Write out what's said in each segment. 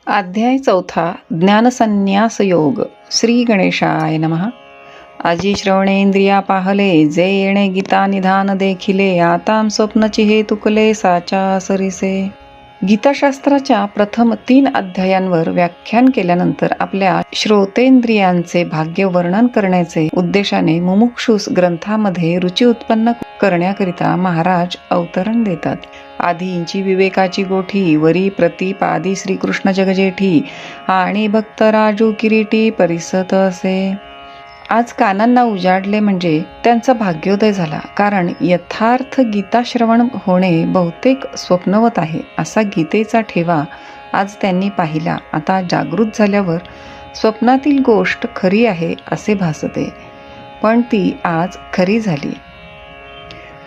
अध्याय 4 ज्ञानसन्न्यास योग. श्री गणेशाय नमः. आजी श्रवणेंद्रिया पाहले, जे येणे गीता निधान देखिले, आताम स्वप्नची हे तुकले साचा सरिसे. गीताशास्त्राच्या प्रथम 3 अध्यायांवर व्याख्यान केल्यानंतर आपल्या श्रोतेंद्रियांचे भाग्य वर्णन करण्याचे उद्देशाने मुमुक्षुस ग्रंथामध्ये रुची उत्पन्न करण्याकरिता महाराज अवतरण देतात. आधींची विवेकाची गोठी, वरी प्रतिपादी श्रीकृष्ण जगजेठी, आणि भक्त राजू किरीटी परिसत असे. आज कानांना उजाडले म्हणजे त्यांचा भाग्योदय झाला, कारण यथार्थ गीता श्रवण होणे बहुतेक स्वप्नवत आहे असा गीतेचा ठेवा आज त्यांनी पाहिला. आता जागृत झाल्यावर स्वप्नातील गोष्ट खरी आहे असे भासते, पण ती आज खरी झाली.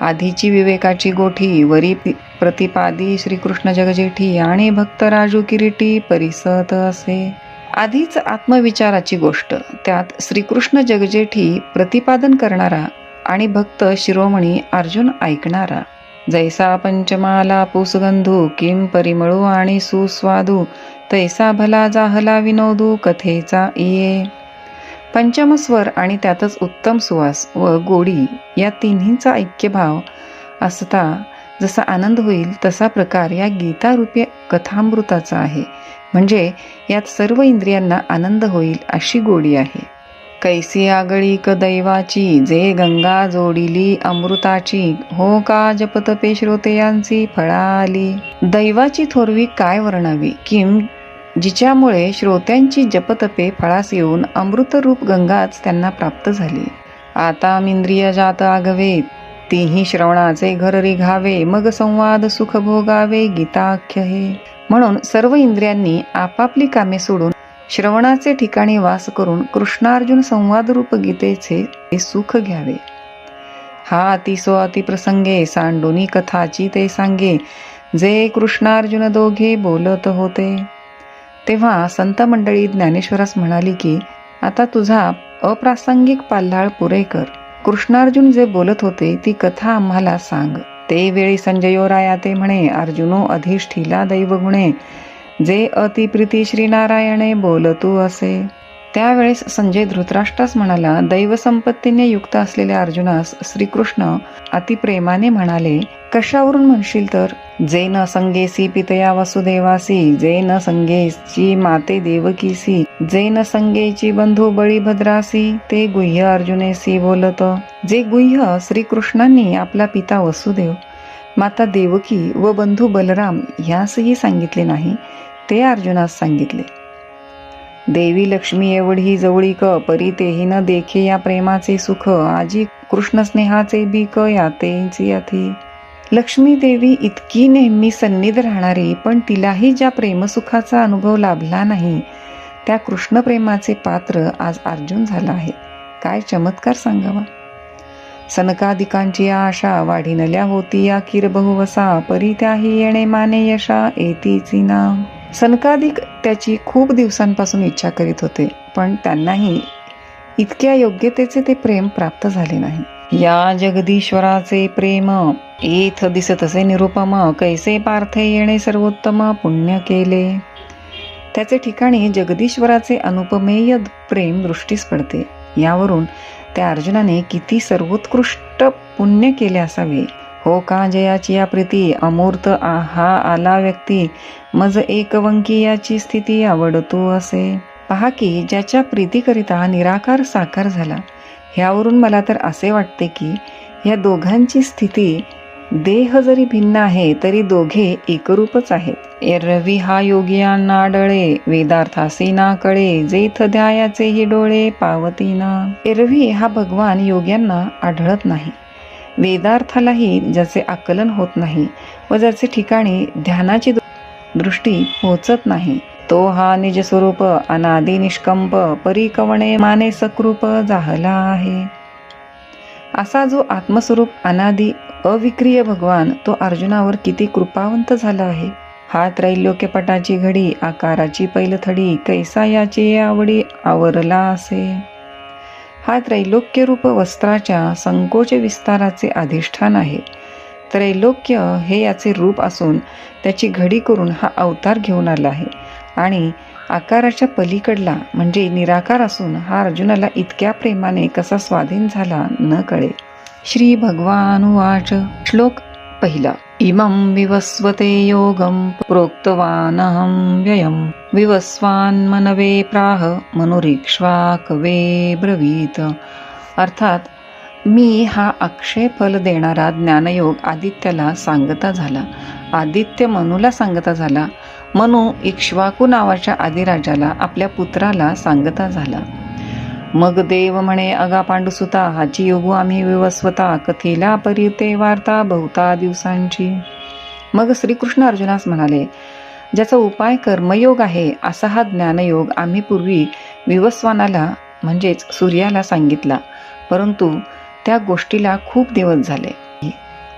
आधीची विवेकाची गोठी, वरी प्रतिपादी श्रीकृष्ण जगजेठी, आणि भक्त राजू किरीटी परिसत असे. आधीच आत्मविचाराची गोष्ट, त्यात श्रीकृष्ण जगजेठी प्रतिपादन करणारा आणि भक्त शिरोमणी अर्जुन ऐकणारा. जैसा पंचमाला पुसगंधू, किम परिमळू आणि सुस्वादू, तैसा भला जाहला विनोदू कथेचा इये. पंचमस्वर आणि त्यातच उत्तम सुवास व गोडी या तिन्हींचा ऐक्यभाव असता जसा आनंद होईल तसा प्रकार या गीतारूपी कथामृताचा आहे. म्हणजे यात सर्व इंद्रियांना आनंद होईल अशी गोडी आहे. कैसी आगळीक दैवाची, जे गंगा जोडिली अमृताची, हो का जपतपे श्रोतेयांची फळाली. दैवाची थोरवी काय वर्णावी, किम जिच्यामुळे श्रोत्यांची जपतपे फळास येऊन अमृतरूप गंगाच त्यांना प्राप्त झाली. आता इंद्रिय जात आगवे, तीही श्रवणाचे घर रिघावे, मग संवाद सुख भोगावे गीताख्य हे. म्हणून सर्व इंद्रियांनी आपापली कामे सोडून श्रवणाचे ठिकाणी वास करून कृष्णार्जुन संवादरूप गीतेचे सुख घ्यावे. हा अतिसो अतिप्रसंगे, सांडोनी कथाची ते सांगे, जे कृष्णार्जुन दोघे बोलत होते. तेव्हा संत मंडळी ज्ञानेश्वरास म्हणाली की, आता तुझा अप्रासंगिक पाल्हाळ पुरे कर. कृष्णार्जुन जे बोलत होते ती कथा आम्हाला सांग. ते वेळी संजयो राया ते म्हणे, अर्जुनो अधिष्ठिला दैवगुणे, जे अतिप्रीती श्रीनारायणे बोलतू असे. त्यावेळेस संजय धृतराष्ट्रास म्हणाला, दैवसंपत्तीने युक्त असलेल्या अर्जुनास श्रीकृष्ण अतिप्रेमाने म्हणाले, कशावरून म्हणशील तर, जे न संगेसी पितया वसुदेवासी, जे न संगेची माते देवकीसी, जे न संगेची बंधू बळीभद्रासी, ते गुह्य अर्जुनेसी बोलत. जे गुह्य श्रीकृष्णांनी आपला पिता वसुदेव, माता देवकी व बंधू बलराम ह्यासही सांगितले नाही, ते अर्जुनास सांगितले. देवी लक्ष्मी एवढी जवळीक, परी तेही न देखे या प्रेमाचे सुख, आजी कृष्ण स्नेहाचे बीक यातेची अथी. लक्ष्मी देवी इतकी नेहमी सन्निध राहणारी, पण तिलाही ज्या प्रेमसुखाचा अनुभव लाभला नाही, त्या कृष्ण प्रेमाचे पात्र आज अर्जुन झाला आहे. काय चमत्कार सांगावा. सनकादिकांची आशा वाढिनल्या होती या किर बहुवसा, परी त्याही येणे माने यशा येतीची नाम. सनकादिक त्याची खूप दिवसांपासून इच्छा करीत होते, पण त्यांनाही इतक्या योग्यतेचे ते प्रेम प्राप्त झाले नाही. या जगदीश्वराचे प्रेम येथ दिसतसे निरुपम, कैसे पार्थे येणे सर्वोत्तम पुण्य केले. त्याचे ठिकाणी जगदीश्वराचे अनुपमेय प्रेम दृष्टीस पडते. यावरून त्या अर्जुनाने किती सर्वोत्कृष्ट पुण्य केले असावे. हो का जयाची या प्रीती, अमूर्त हा आला व्यक्ती, मज एकवंकी याची स्थिती आवडतो असे. पहा की ज्याच्या प्रीतीकरिता निराकार साकार झाला. ह्यावरून मला तर असे वाटते की या दोघांची स्थिती, देह जरी भिन्न आहे तरी दोघे एकरूपच आहेत. एरवी हा योगियांना डळे, वेदार्थासी ना कळे, जेथ ध्यायाचेही डोळे पावतीना. एरवी हा भगवान योग्यांना आढळत नाही, वेदार्थालाही ज्याचे आकलन होत नाही व ज्याचे ठिकाणी ध्यानाची दृष्टी पोचत नाही, तो हा निज स्वरूप अनादि निष्कंप, परिकवणे माने सकृप जाहला आहे. असा जो आत्मस्वरूप अनादि अविक्रिय भगवान तो अर्जुनावर किती कृपावंत झाला आहे. हा त्रैलोक्यपटाची घडी, आकाराची पैलथडी, कैसा याची आवडी आवरला असे. हा त्रैलोक्यरूप वस्त्राच्या संकोच विस्ताराचे अधिष्ठान आहे. त्रैलोक्य हे याचे रूप असून त्याची घडी करून हा अवतार घेऊन आला आहे. आणि आकाराच्या पलीकडला म्हणजे निराकार असून हा अर्जुनाला इतक्या प्रेमाने कसा स्वाधीन झाला न कळे. श्री भगवानुवाच. श्लोक पहिला. इमं विवस्वते योगं प्रोक्तवानहं व्ययं विवस्वान्मनवे प्राह मनुरीक्ष्वाकवे ब्रवीत. अर्थात मी हा अक्षय फल देणारा ज्ञानयोग आदित्याला सांगता झाला, आदित्य मनुला सांगता झाला, मनु इक्ष्वाकू नावाच्या आदिराजाला आपल्या पुत्राला सांगता झाला. मग देव म्हणे, अगा पांडुसुता, हाची योगू आम्ही विवस्वता, कथेला परिते वार्ता बहुता दिवसांची. मग श्रीकृष्ण अर्जुनास म्हणाले, ज्याचा उपाय कर्मयोग आहे असा हा ज्ञानयोग आम्ही पूर्वी विवस्वानाला म्हणजेच सूर्याला सांगितला, परंतु त्या गोष्टीला खूप दिवस झाले.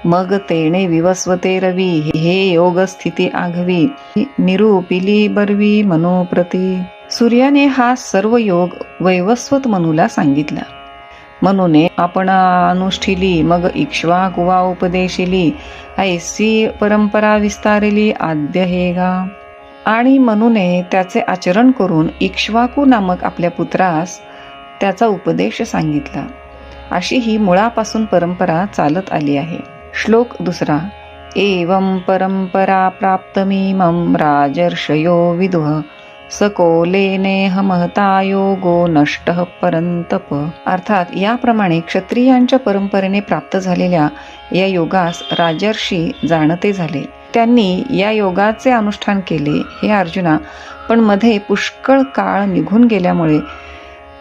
मग तेणे विवस्वते रवी हे योग स्थिती आघवी निरूपिली बरवी मनोप्रती. सूर्याने हा सर्व योग वैवस्वत मनुला सांगितला. मनुने आपण अनुष्ठिली, मग इक्ष्वाकुवा उपदेशिली, ऐसी परंपरा विस्तारली आद्य हे गा. आणि मनुने त्याचे आचरण करून इक्ष्वाकू नामक आपल्या पुत्रास त्याचा उपदेश सांगितला. अशी ही मुळापासून परंपरा चालत आली आहे. श्लोक दुसरा. एवं परंपरा प्राप्तमीमं राजर्षयो विदुः सकोलेनेह महता योगो नष्टः परंतप. अर्थात याप्रमाणे क्षत्रियांच्या परंपरेने प्राप्त झालेल्या या योगास राजर्षी जाणते झाले. त्यांनी या योगाचे अनुष्ठान केले हे अर्जुना, पण मध्ये पुष्कळ काळ निघून गेल्यामुळे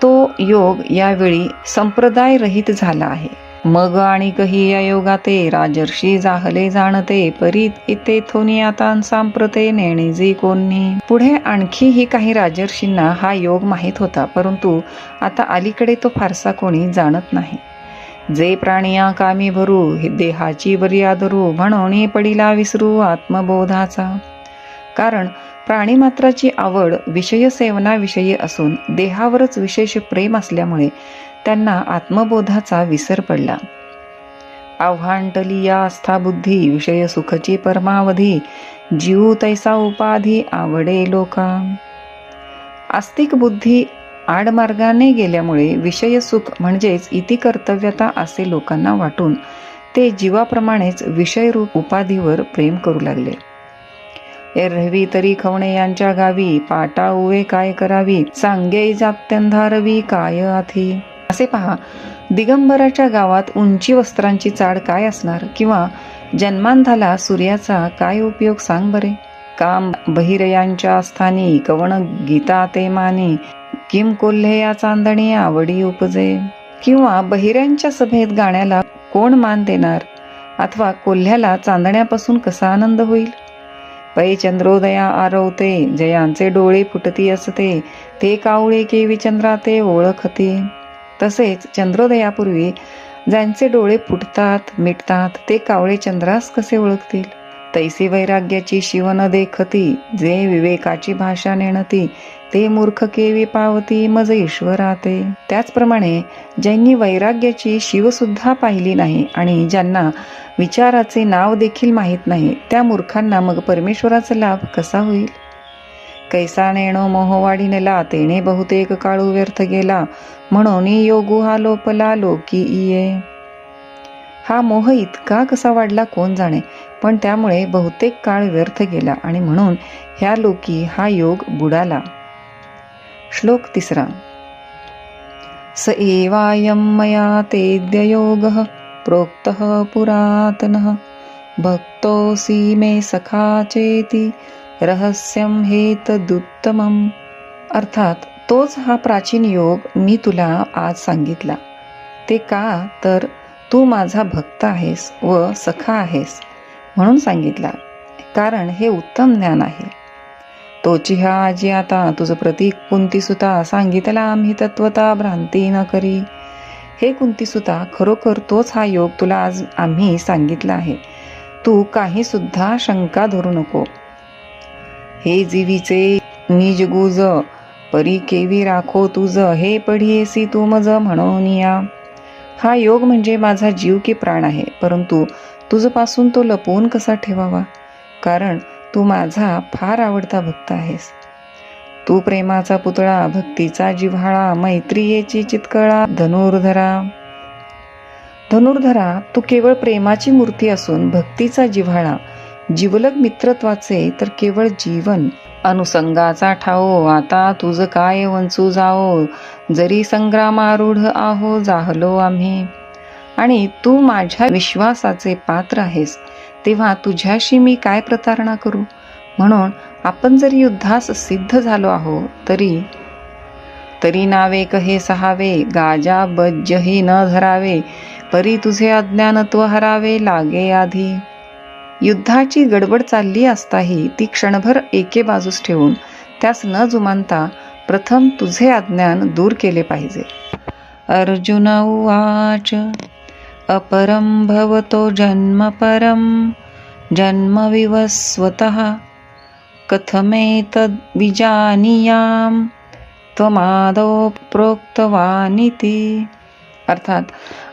तो योग यावेळी संप्रदाय रहित झाला आहे. मग आणि कही या योगाते राजर्षी जाहले जाणते परीत इथे थोनी आता सांप्रते नेणेजी कोणी. पुढे आणखीही काही राजर्षींना हा योग माहीत होता, परंतु आता अलीकडे तो फारसा कोणी जाणत नाही. जे प्राणिया कामी भरू देहाची बर्या धरू म्हणून पडिला विसरू आत्मबोधाचा. कारण प्राणीमात्राची आवड विषय सेवनाविषयी असून देहावरच विशेष प्रेम असल्यामुळे त्यांना आत्मबोधाचा विसर पडला. आव्हांटली या आस्था बुद्धी विषय सुखची परमावधी जीव तैसा उपाधी आवडे लोका. आस्तिक बुद्धी आडमार्गाने गेल्यामुळे विषय सुख म्हणजेच इति कर्तव्यता असे लोकांना वाटून ते जीवाप्रमाणेच विषयरूप उपाधीवर प्रेम करू लागले. एरहवी तरी खवणे यांच्या गावी पाटा उवे काय करावी सांगे जात्यंधारवी काय आथी. असे पहा, दिगंबराच्या गावात उंची वस्त्रांची चाड काय असणार, किंवा जन्मांधाला सूर्याचा काय उपयोग सांग बरे. काम बहिरयांच्या स्थानी कवण गीता ते मानी किम कोल्हे या चांदणी आवडी उपजे. किंवा बहिऱ्यांच्या सभेत गाण्याला कोण मान देणार, अथवा कोल्ह्याला चांदण्यापासून कसा आनंद होईल. पै चंद्रोदया आरवते जयांचे डोळे फुटती असते ते कावळे केवी चंद्राते ओळखते. तसेच चंद्रोदयापूर्वी ज्यांचे डोळे फुटतात मिटतात ते कावळे चंद्रास कसे ओळखतील. तैसी वैराग्याची शिवन देखती जे विवेकाची भाषा नेणती ते मूर्ख केवी पावती मज ईश्वराते. त्याचप्रमाणे ज्यांनी वैराग्याची शिवसुद्धा पाहिली नाही आणि ज्यांना विचाराचे नाव देखील माहीत नाही त्या मूर्खांना मग परमेश्वराचा लाभ कसा होईल. कैसा नेणो मोहवाडी नेला तेने बहुतेक काळू व्यर्थ गेला म्हणून योगू हा लोपला लोकी इये. हा मोह इतका कसा वाढला कोण जाणे, पण त्यामुळे बहुतेक काळ व्यर्थ गेला आणि म्हणून ह्या लोकी हा योग बुडाला. श्लोक तिसरा. स एवायं मया तेद्य योगः प्रोक्तः पुरातनः भक्तोऽसि मे सखा चेति रहस्यं हेतदुत्तमम्. अर्थात तोच हा प्राचीन योग मी तुला आज सांगितला. ते का तर तू माझा भक्त आहेस व सखा आहेस म्हणून सांगितला, कारण हे उत्तम ज्ञान आहे. तोची हा आजी आता तुझ प्रतीक कुंतीसुता सांगितला आम्ही तत्वता भ्रांती न करी. हे कुंतीसुता, खरोखर तोच हा योग तुला आज आम्ही सांगितला आहे. तू काही सुद्धा शंका धरू नको. हे जीवीचे निज गुज परी केवी राखो तुझ हे पढियेसी तू मज म्हणून या. हा योग म्हणजे माझा जीव की प्राण आहे, परंतु तुझपासून तो लपवून कसा ठेवावा, कारण तू माझा फार आवडता भक्त आहेस. तू प्रेमाचा पुतळा, भक्तीचा जिव्हाळा, मैत्रियेची चितकळा, धनुर्धरा. धनुर्धरा, तू केवळ प्रेमाची मूर्ती असून भक्तीचा जिव्हाळा, जिवलग मित्रत्वाचे तर केवळ जीवन, अनुसंगाचा ठाओ. आता तुझ काय वंचू जाओ, जरी संग्रामारूढ आहो जाहलो आम्ही. आणि तू माझ्या विश्वासाचे पात्र आहेस, तेव्हा तुझ्याशी मी काय प्रतारणा करू. म्हणून आपण जरी युद्धास सिद्ध झालो आहो तरी नावे कहे सहावे, गाजा बज्जही न धरावे, परी तुझे अज्ञानत्व हरावे लागे आधी. युद्धाची गडबड चालली असताही ती क्षणभर एके बाजूस ठेवून त्यास न जुमानता प्रथम तुझे अज्ञान दूर केले पाहिजे. अर्जुन उवाच अपरं भवतो जन्म परं जन्म विवस्वतः कथमेतद् विजानीयाम त्वमादौ प्रोक्तवानिति. अर्थात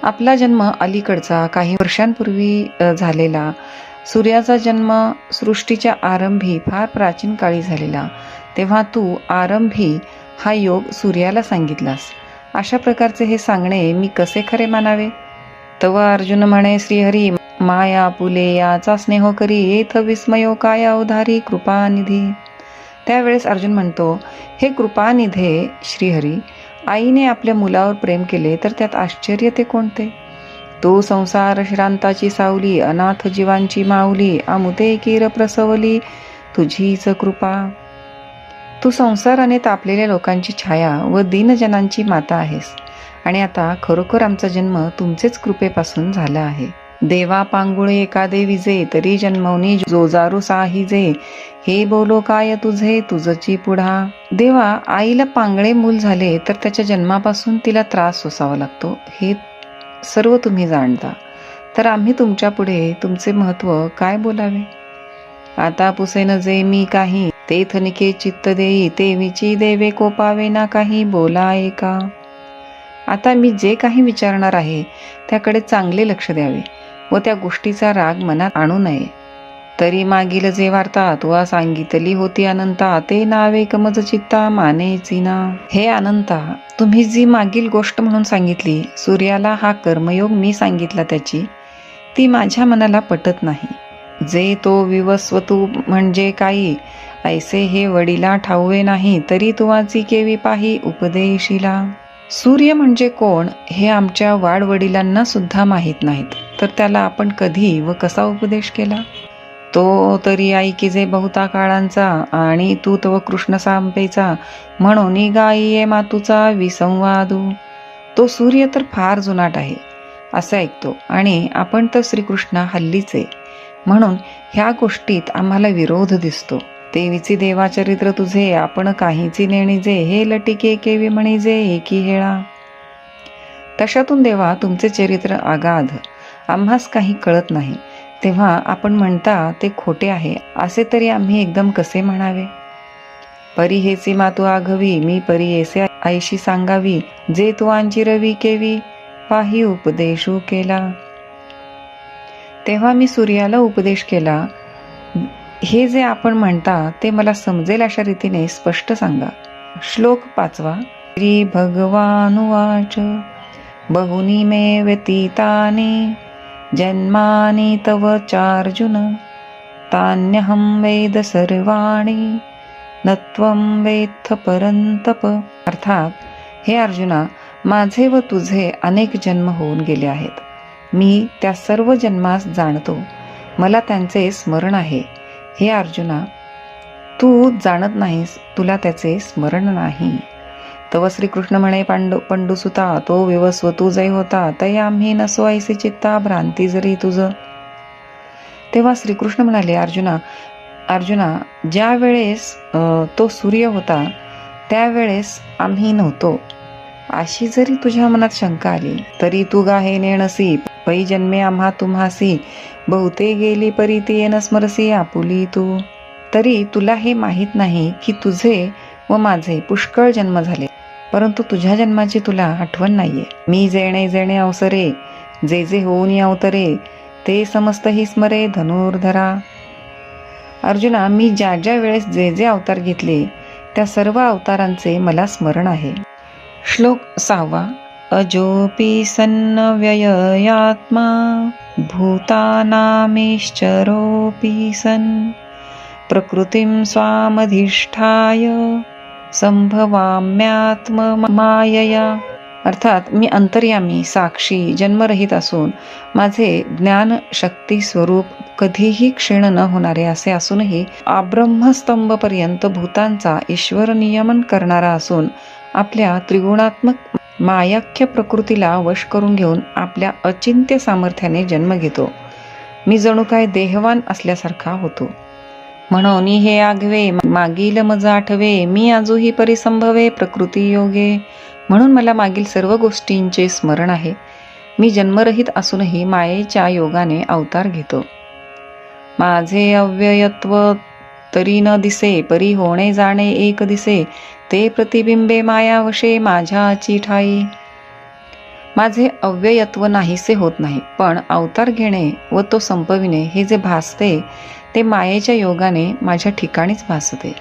आपला जन्म अलीकडचा काही वर्षांपूर्वी झालेला, सूर्याचा जन्म सृष्टीच्या आरंभी फार प्राचीन काळी झालेला, तेव्हा तू आरंभी हा योग सूर्याला सांगितलास. अशा प्रकारचे हे सांगणे मी कसे खरे मानावे. तव अर्जुन म्हणे श्रीहरी, माया पुले याचा स्नेह करी, येथ विस्मयो काय अवधारी कृपानिधी. त्यावेळेस अर्जुन म्हणतो, हे कृपानिधे श्रीहरी, आईने आपल्या मुलावर प्रेम केले तर त्यात आश्चर्य ते कोणते. तू संसार श्रांताची सावली, अनाथ जीवांची माऊली, आमुते किर प्रसवली तुझीच कृपा. तू संसाराने तापलेल्या लोकांची छाया व दीनजनांची माता आहेस. आणि आता खरोखर आमचा जन्म तुमचेच कृपेपासून झाला आहे. देवा पांगुळे एकादे विजे, तरी जन्मवनी जोजारू साहिजे, हे बोलो काय तुझे तुझची पुढा. देवा, आईला पांगळे मूल झाले तर त्याच्या जन्मापासून तिला त्रास सोसावा लागतो, हे सर्व तुम्ही जाणता. तर आम्ही तुमच्या पुढे तुमचे महत्व काय बोलावे. आता पुसेन जे मी काही, ते थनिके चित्त देई, ते विची देवे कोपावे ना काही बोला एका. आता मी जे काही विचारणार आहे त्याकडे चांगले लक्ष द्यावे व त्या गोष्टीचा राग मनात आणू नये. तरी मागील जे वार्ता तुवा सांगितली होती अनंता, ते नावे कमज चित्ता मानेची ना. हे अनंता, तुम्ही जी मागील गोष्ट म्हणून सांगितली, सूर्याला हा कर्मयोग मी सांगितला त्याची, ती माझ्या मनाला पटत नाही. जे तो विवस्वतू म्हणजे काही, ऐसे हे वडिला ठाऊवे नाही, तरी तुवाची केवी पाही उपदेशिला. सूर्य म्हणजे कोण हे आमच्या वाडवडिलांना सुद्धा माहीत नाहीत, तर त्याला आपण कधी व कसा उपदेश केला. तो तरी ऐकी जे बहुता काळांचा, आणि तू तव कृष्ण सांपेचा, म्हणून गायी मातूचा विसंवादू. तो सूर्य तर फार जुनाट आहे असं ऐकतो, आणि आपण तर श्रीकृष्णा हल्लीचे, म्हणून ह्या गोष्टीत आम्हाला विरोध दिसतो. देवीचे देवाचरित्र तुझे, आपण काहीची नेणीजे, हे लटिके केवी म्हणीजे एकी हेळा. तशातून देवा तुमचे चरित्र अगाध, आम्हास काही कळत नाही, तेव्हा आपण म्हणता ते खोटे आहे असे तरी आम्ही एकदम कसे म्हणावे. परी हेची मातू आघवी, मी परी येसे आईशी सांगावी, जे तू आंची रवी केवी पाही उपदेशू केला. तेव्हा मी सूर्याला उपदेश केला, हे जे आपण म्हणता ते मला समजेल अशा रीतीने स्पष्ट सांगा. श्लोक 5. श्री भगवानुवाच बहुनी मे व्यतीतानि जन्मानि तव चार्जुन तान्यहं वेद सर्वाणि न त्वं वेत्थ परंतप. अर्थात, हे अर्जुना, माझे व तुझे अनेक जन्म होऊन गेले आहेत. मी त्या सर्व जन्मास जाणतो, मला त्यांचे स्मरण आहे. हे अर्जुना, तू जाणत नाहीस, तुला त्याचे स्मरण नाही. तव श्रीकृष्ण म्हणे पंडुसुता, तो विवस्वतू जय होता, तय आम्ही नसो ऐसे चित्ता भ्रांती जरी तुझ. तेव्हा श्रीकृष्ण म्हणाले, अर्जुना, ज्या वेळेस तो सूर्य होता त्यावेळेस आम्ही नव्हतो, अशी जरी तुझ्या मनात शंका आली तरी तू गाहे नेणसी, पै जन्मे आम्हा तुम्हासी, बहुते गेली परी ती येन स्मरसी आपुली तू. तरी तुला हे माहीत नाही की तुझे व माझे पुष्कळ जन्म झाले, परंतु तुझ्या जन्माची तुला आठवण नाहीये. मी जेणे जेणे अवसरे, जे जे होऊन अवतरे, ते समस्त ही स्मरे धनुर्धरा. अर्जुना, मी ज्या ज्या वेळेस जे जे अवतार घेतले त्या सर्व अवतारांचे मला स्मरण आहे. श्लोक 6. अजोपि सन्नव्ययात्मा भूतानामीश्चरोऽपि सन् प्रकृतिं स्वामधिष्ठाय संभवाम्यात्ममायया. अर्थात मी अंतर्यामी, साक्षी, जन्मरहित असून माझे ज्ञान शक्ती स्वरूप कधीही क्षीण न होणारे असे असूनही अब्रह्मस्तंभपर्यंत भूतांचा ईश्वर नियमन करणारा असून आपल्या त्रिगुणात्मक मायाख्य प्रकृतीला वश करून घेऊन आपल्या अचिंत्य सामर्थ्याने जन्म घेतो. मी जणू काय देहवान असल्यासारखा होतो. म्हणून हे आगवे मागील मज आठवे, मी आजूही परिसंभवे प्रकृती योगे. म्हणून मला मागील सर्व गोष्टींचे स्मरण आहे. मी जन्मरहित असूनही मायेच्या योगाने अवतार घेतो. माझे अव्ययत्व तरी न दिसे, परी होणे जाणे एक दिसे, ते प्रतिबिंबे मायावशे माझ्याची ठाई. माझे अव्ययत्व नाहीसे होत नाही, पण अवतार घेणे व तो संपविणे हे जे भासते ते मायेच्या योगाने माझ्या ठिकाणीच भासते.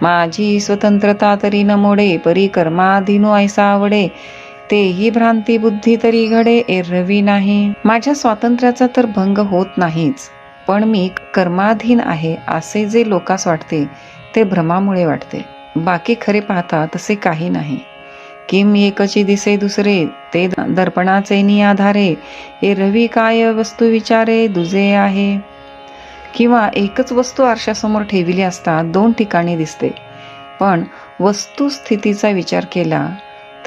माझी स्वतंत्रता तरी न मोडे, परी कर्माधीनो ऐसा आवडे, तेही भ्रांती बुद्धी तरी घडे एरवी नाही. माझ्या स्वातंत्र्याचा तर भंग होत नाहीच, पण मी कर्माधीन आहे असे जे लोकास वाटते ते भ्रमामुळे वाटते. बाकी खरे पाहता तसे काही नाही. किम एकची दिसे दुसरे, ते दर्पणाचे नि आधारे, एरवी काय वस्तू विचारे दुजे आहे. किंवा एकच वस्तू आरशासमोर ठेविली असता दोन ठिकाणी दिसते, पण वस्तुस्थितीचा विचार केला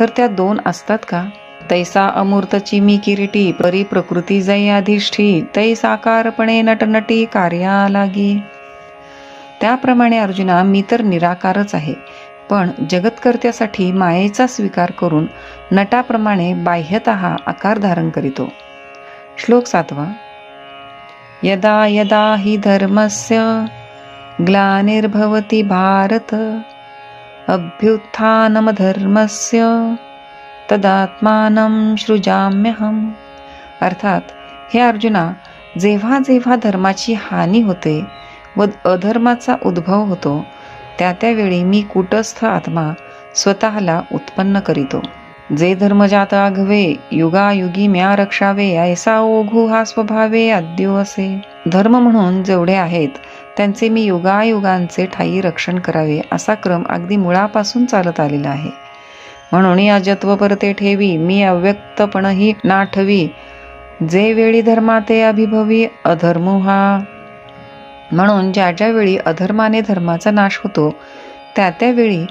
तर त्या दोन असतात का? तैसा अमूर्तची मी किरीटी, परी प्रकृती जै अधिष्ठी, तै साकारपणे नटनटी कार्या लागी. त्याप्रमाणे अर्जुना, मी तर निराकारच आहे, पण जगतकर्त्यासाठी मायेचा स्वीकार करून नटाप्रमाणे बाह्यतः आकार धारण करीतो. श्लोक 7. यदा यदा हि धर्मस्य ग्लानिर्भवति भारत अभ्युत्थानमधर्मस्य तदात्मानं सृजाम्यहम्. अर्थात, हे अर्जुना, जेव्हा जेव्हा धर्माची हानी होते व अधर्माचा उद्भव होतो त्या त्यावेळी मी कूटस्थ आत्मा स्वतःला उत्पन्न करीतो. जे धर्मजात आघवे युगायुगी म्या रक्षावे, ऐसा ओघू हा स्वभावे अद्यो असे. धर्म म्हणून जेवढे आहेत त्यांचे मी युगायुगांचे ठायी रक्षण करावे असा क्रम अगदी मुळापासून चालत आलेला आहे. म्हणून अजत्व परते ठेवी, मी अव्यक्तपणही नाठवी, जे वेळी धर्माते अभिभवी अधर्मो हा. म्हणून ज्या ज्या वेळी अधर्माने धर्माचा नाश होतो त्या त्यावेळी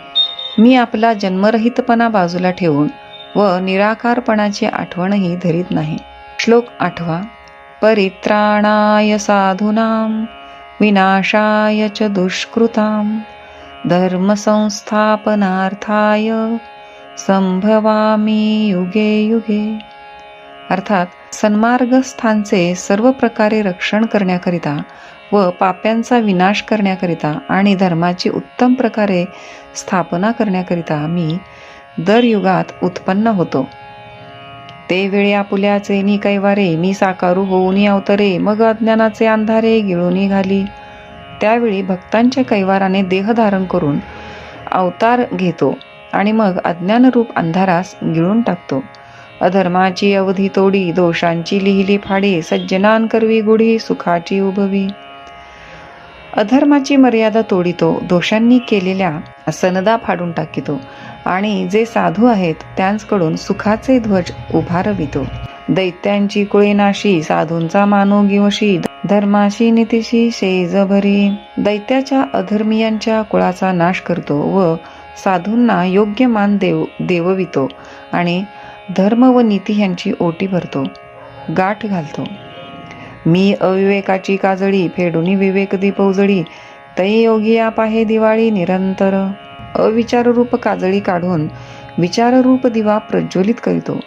मी आपला जन्मरहितपणा बाजूला ठेवून व निराकारपणाची आठवणही धरीत नाही. श्लोक 8. परित्राणाय साधूनां विनाशाय च दुष्कृतां धर्मसंस्थापनार्थाय संभवामी युगे युगे. अर्थात, सन्मार्गस्थांचे सर्व प्रकारे रक्षण करण्याकरिता व पाप्यांचा विनाश करण्याकरिता आणि धर्माची उत्तम प्रकारे स्थापना करण्याकरिता मी दर युगात उत्पन्न होतो. ते वेळी आपुल्याचे नि कैवारे, मी साकारू होऊनी अवतरे, मग अज्ञानाचे अंधारे गिळूनी घाली. त्यावेळी भक्तांच्या कैवाराने देह धारण करून अवतार घेतो आणि मग अज्ञानरूप अंधारास गिळून टाकतो. अधर्माची अवधी तोडी, दोषांची लिहिली फाडी, सज्जनांकरवी गुढी सुखाची उभवी. अधर्माची मर्यादा तोडितो, दोषांनी केलेल्या सनदा फाडून टाकितो आणि जे साधू आहेत त्यांकडून सुखाचे ध्वज उभारवितो. दैत्यांची कुळे नाशी, साधूंचा मानो गिवशी, धर्माशी नीतीशी शेज भरी. दैत्याच्या अधर्मीयांच्या कुळाचा नाश करतो व साधूंना योग्य मान देववितो आणि धर्म व नीती यांची ओटी भरतो, गाठ घालतो. मी अविवेकाची काजळी, फेडुनी विवेक दीप उजळी, तै योगिया पाहे दिवाळी निरंतर. अविचाररूप काजळी काढून विचाररूप दिवा प्रज्वलित करीतो.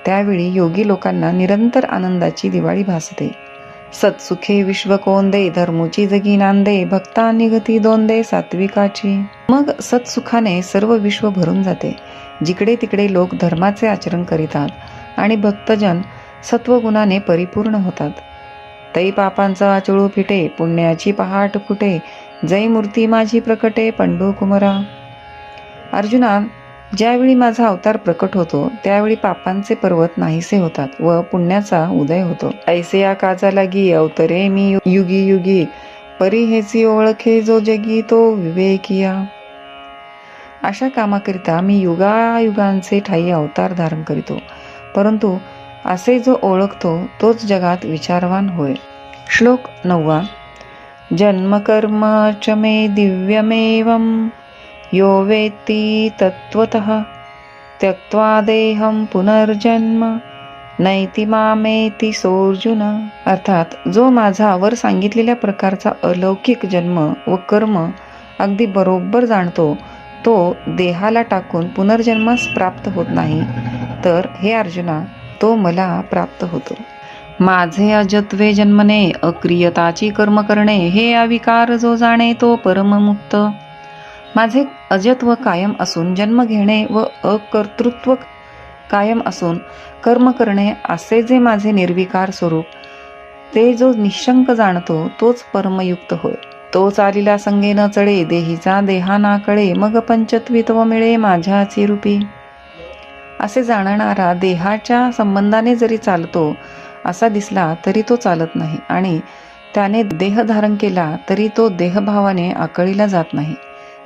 त्यावेळी योगी लोकांना निरंतर आनंदाची दिवाळी भासते. सत्सुखे विश्व कोंदे, धर्मूची जगी नांदे, भक्ता निगती दोंदे सात्विकाची. मग सत्सुखाने सर्व विश्व भरून जाते. जिकडे तिकडे लोक धर्माचे आचरण करीतात आणि भक्तजन सत्वगुणाने परिपूर्ण होतात. तै पापांचा आचळू फिटे, पुण्याची पहाट फुटे, जय मूर्ती माझी प्रकटे पंडू कुमरा. अर्जुना, ज्यावेळी माझा अवतार प्रकट होतो त्यावेळी पापांचे पर्वत नाहीसे होतात व पुण्याचा उदय होतो. ऐसे या काजा लागी अवतरे मी युगी युगी, परी हेची ओळखे जो जगी तो विवेकिया. अशा कामाकरिता मी युगायुगांचे ठायी अवतार धारण करीतो, परंतु असे जो ओळखतो तोच जगात विचारवान होय. श्लोक 9. जन्म कर्म च मे दिव्यमेवं यो वेत्ति तत्त्वतः त्यक्त्वा देहं पुनर्जन्म नैति मामेति सोऽर्जुन. अर्थात जो माझा वर सांगितलेल्या प्रकारचा अलौकिक जन्म व कर्म अगदी बरोबर जाणतो तो देहाला टाकून पुनर्जन्मास प्राप्त होत नाही, तर हे अर्जुना तो मला प्राप्त होतो. माझे अजत्वे जन्मने अक्रियताची कर्म करणे हे अविकार जो जाणे तो परममुक्त. माझे अजत्व कायम असून जन्म घेणे व अकर्तृत्व कायम असून कर्म करणे असे जे माझे निर्विकार स्वरूप ते जो निशंक जाणतो तोच परमयुक्त होय. तो चालिला संगे न चढे देहीचा देहा ना कळे मग पंचत्वित्व मिळे माझ्याची रूपी. असे जाणणारा देहाच्या संबंधाने जरी चालतो असा दिसला तरी तो चालत नाही आणि त्याने देह धारण केला तरी तो देहभावाने आकळीला जात नाही,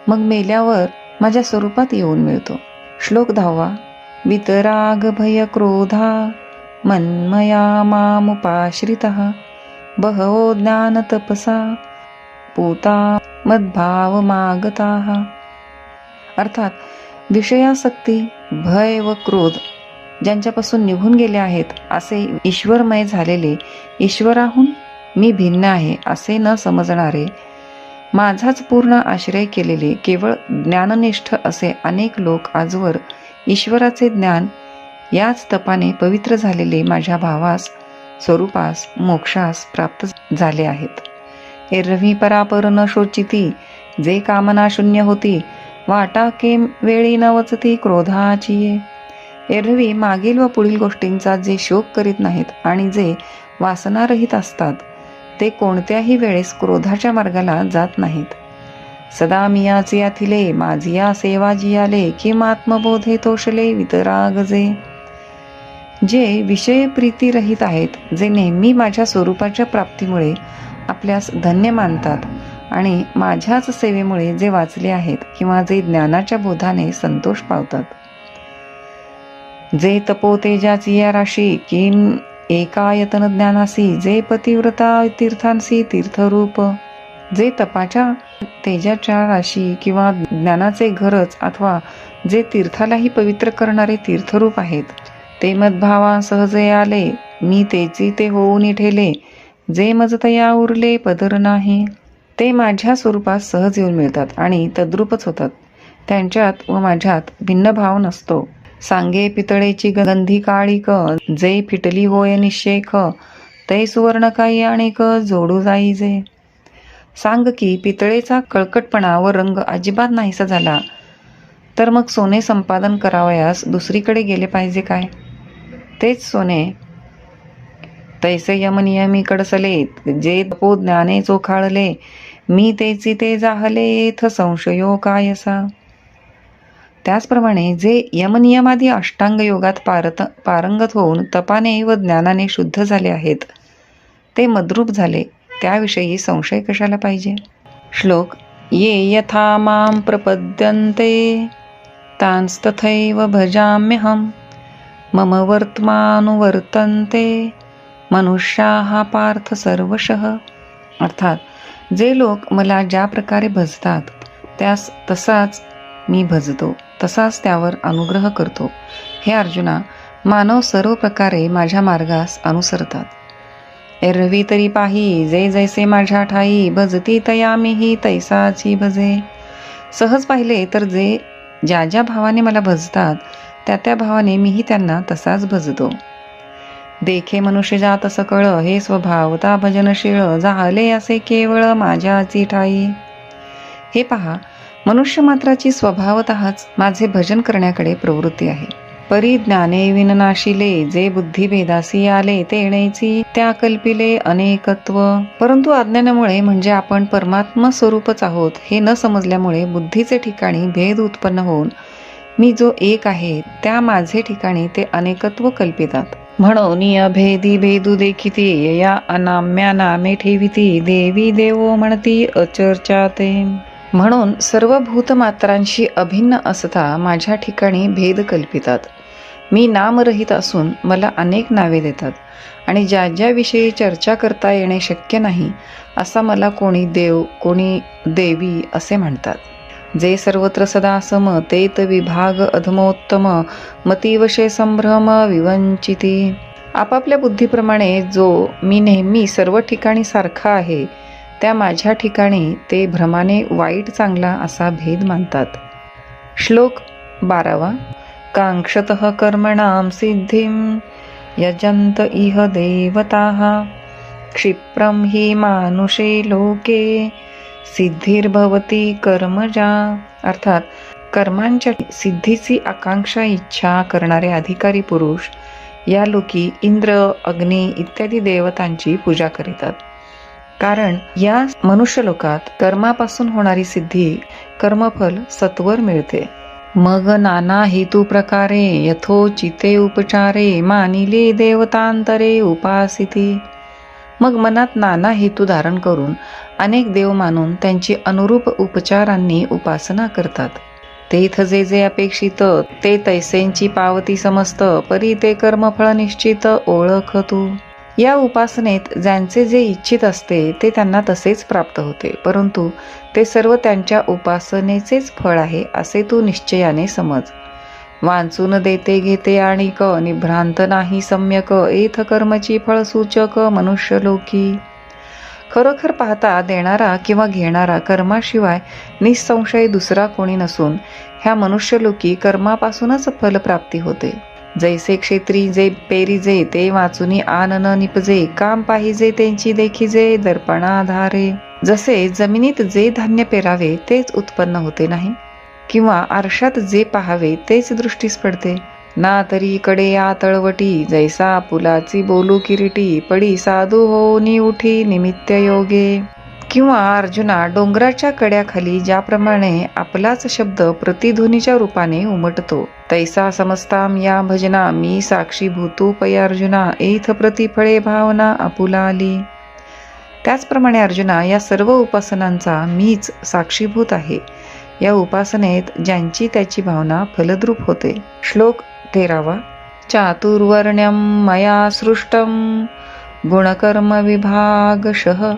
मग मेल्यावर माझ्या स्वरूपात येऊन मिळतो. श्लोक 10. वितराग भय क्रोधा मन्मया मामुपाश्रितः बहवो ज्ञान तपसा पूता मद्भाव मागताः. अर्थात विषयासक्ती, भय व क्रोध ज्यांच्यापासून निघून गेले आहेत असे ईश्वरमय झालेले, ईश्वराहून मी भिन्न आहे असे न समजणारे, माझाच पूर्ण आश्रय केलेले केवळ ज्ञाननिष्ठ असे अनेक लोक आजवर ईश्वराचे ज्ञान याच तपाने पवित्र झालेले माझ्या भावास, स्वरूपास, मोक्षास प्राप्त झाले आहेत. एरवी परापर न शोचिती जे कामना शून्य होती, वाटा के वेळी न वचती क्रोधाची. एरवी मागील व पुढील गोष्टींचा जे शोक करीत नाहीत आणि जे वासनारहित असतात ते कोणत्याही वेळेस क्रोधाच्या मार्गाला जात नाहीत. सदा मियाचे याथिले माझिया सेवा जियाले किमात्मबोधे तोषले वितरागजे. जे विषय प्रीती रहित आहेत, जे नेहमी माझ्या स्वरूपाच्या प्राप्तीमुळे आपल्यास धन्य मानतात आणि माझ्याच सेवेमुळे जे वाचले आहेत किंवा जे ज्ञानाच्या बोधाने संतोष पावतात. जे तपोतेजाची या राशी किम एकायतन ज्ञानासी जे पतिव्रता तीर्थांसी तीर्थरूप. जे तपाच्या तेजाच्या राशी किंवा ज्ञानाचे घरच अथवा जे तीर्थालाही पवित्र करणारे तीर्थरूप आहेत, ते मद्भावा सहजे आले मी तेची ते होऊन ठेले जे मजतया उरले पदर नाही. ते माझ्या स्वरूपात सहज येऊन मिळतात आणि तद्रूपच होतात. त्यांच्यात व माझ्यात भिन्न भाव नसतो. सांगे पितळेची गंधी काळीक जे फिटली होय निशेख ते सुवर्ण काही आणिक जोडू जाई जे. सांग की पितळेचा कळकटपणा व रंग अजिबात नाहीसा झाला तर मग सोने संपादन करावयास दुसरीकडे गेले पाहिजे काय? तेच सोने तैसे यमनियमी कडसले जे तपो ज्ञाने चोखाळले मी तेची ते जाहले येथ संशयो कायसा. त्याचप्रमाणे जे यमनियमादी अष्टांग योगात पारंगत होऊन तपाने व ज्ञानाने शुद्ध झाले आहेत ते मद्रूप झाले, त्याविषयी संशय कशाला पाहिजे? श्लोक. ये यथा मां प्रपद्यन्ते तांस्तथैव भजाम्यहं मम वर्त्मानुवर्तन्ते मनुष्याः पार्थ सर्वशः. अर्थात जे लोक मला ज्या प्रकारे भजतात त्यास तसाच मी भजतो, तसाच त्यावर अनुग्रह करतो. हे अर्जुना, मानव सर्व प्रकारे माझ्या मार्गास अनुसरतात. एरवी तरी पाही जे जैसे माझ्या ठाई भजती तया मीही तैसाची भजे. सहज पाहिले तर जे ज्या ज्या भावाने मला भजतात त्या त्या भावाने मीही त्यांना तसाच भजतो. देखे मनुष्य जात सकळ हे स्वभावता भजनशीळ झाले असे केवळ माझ्याची ठाई. हे पहा, मनुष्य मात्राची स्वभावतःच माझे भजन करण्याकडे प्रवृत्ती आहे. परिज्ञाने विननाशिले जे बुद्धिभेदासी आले तेणेची त्या कल्पिले अनेकत्व. परंतु अज्ञानामुळे म्हणजे आपण परमात्मा स्वरूपच आहोत हे न समजल्यामुळे बुद्धीचे ठिकाणी भेद उत्पन्न होऊन मी जो एक आहे त्या माझे ठिकाणी ते अनेकत्व कल्पितात. म्हणून अभेदी भेदू देखिती या अनाम्या नामे ठेविती देवी देवो म्हणती अचर्चाते. म्हणून सर्व भूतमात्रांशी अभिन्न असता माझ्या ठिकाणी भेद कल्पितात. मी नामरहित असून मला अनेक नावे देतात आणि ज्या ज्या विषयी चर्चा करता येणे शक्य नाही असा मला कोणी देव कोणी देवी असे म्हणतात. जे सर्वत्र सदा सम तेत विभाग अधमोत्तम मतीवशे संभ्रम विवंचिती. आपापल्या बुद्धीप्रमाणे जो मी नेहमी सर्व ठिकाणी सारखा आहे त्या माझ्या ठिकाणी ते भ्रमाने वाईट चांगला असा भेद मानतात. श्लोक 12. कांक्षतः कर्मणां सिद्धिं यजन्त इह देवताः क्षिप्रं हि मानुषे लोके सिद्धिर्भवती कर्मजा. अर्थात कर्मांच्या सिद्धीची आकांक्षा इच्छा करणारे अधिकारी पुरुष या लोकी इंद्र अग्नी इत्यादी देवतांची पूजा करीतात. कारण या मनुष्य लोकात कर्मापासून होणारी सिद्धी कर्मफल सत्वर मिळते. मग नाना हेतू प्रकारे यथोचिते उपचारे मानिले देवतांतरे उपासिती. मग मनात नाना हेतू धारण करून अनेक देव मानून त्यांची अनुरूप उपचारांनी उपासना करतात. तेथ जे जे अपेक्षित ते तैसेंची पावती समस्त परी ते कर्मफळ निश्चित ओळख तू. या उपासनेत ज्यांचे जे इच्छित असते ते त्यांना तसेच प्राप्त होते, परंतु ते सर्व त्यांच्या उपासनेचेच फळ आहे असे तू निश्चयाने समज. वांचून देते घेते आणि निभ्रांत नाही सम्यक एथ कर्मची फळसूचक मनुष्यलोकी. खरोखर पाहता देणारा किंवा घेणारा कर्माशिवाय निसंशय दुसरा कोणी नसून ह्या मनुष्यलोकी कर्मापासूनच फलप्राप्ती होते. जैसे क्षेत्री जे पेरिजे ते वाचुनी आन न निपजे काम पाहिजे त्यांची देखिजे दर्पणाधारे. जसे जमिनीत जे धान्य पेरावे तेच उत्पन्न होते नाही किंवा आरशात जे पाहावे तेच दृष्टीस पडते ना. तरी कडे या तळवटी जैसा पुलाची बोलू किरीटी पडी साधू होऊनी उठी निमित्त योगे. किंवा अर्जुना डोंगराच्या कड्याखाली ज्याप्रमाणे आपलाच शब्द प्रतिध्वनीच्या रूपाने उमटतो तैसा समजताम या भजना मी साक्षी भूतू पयार्जुना एथ प्रतिफळे भावना आपुलाली. त्याचप्रमाणे अर्जुना या सर्व उपासनांचा मीच साक्षीभूत आहे. या उपासनेत ज्यांची त्याची भावना फलद्रूप होते. श्लोक 13. चातुर्वर्ण्यं मया सृष्टं गुणकर्म विभागशः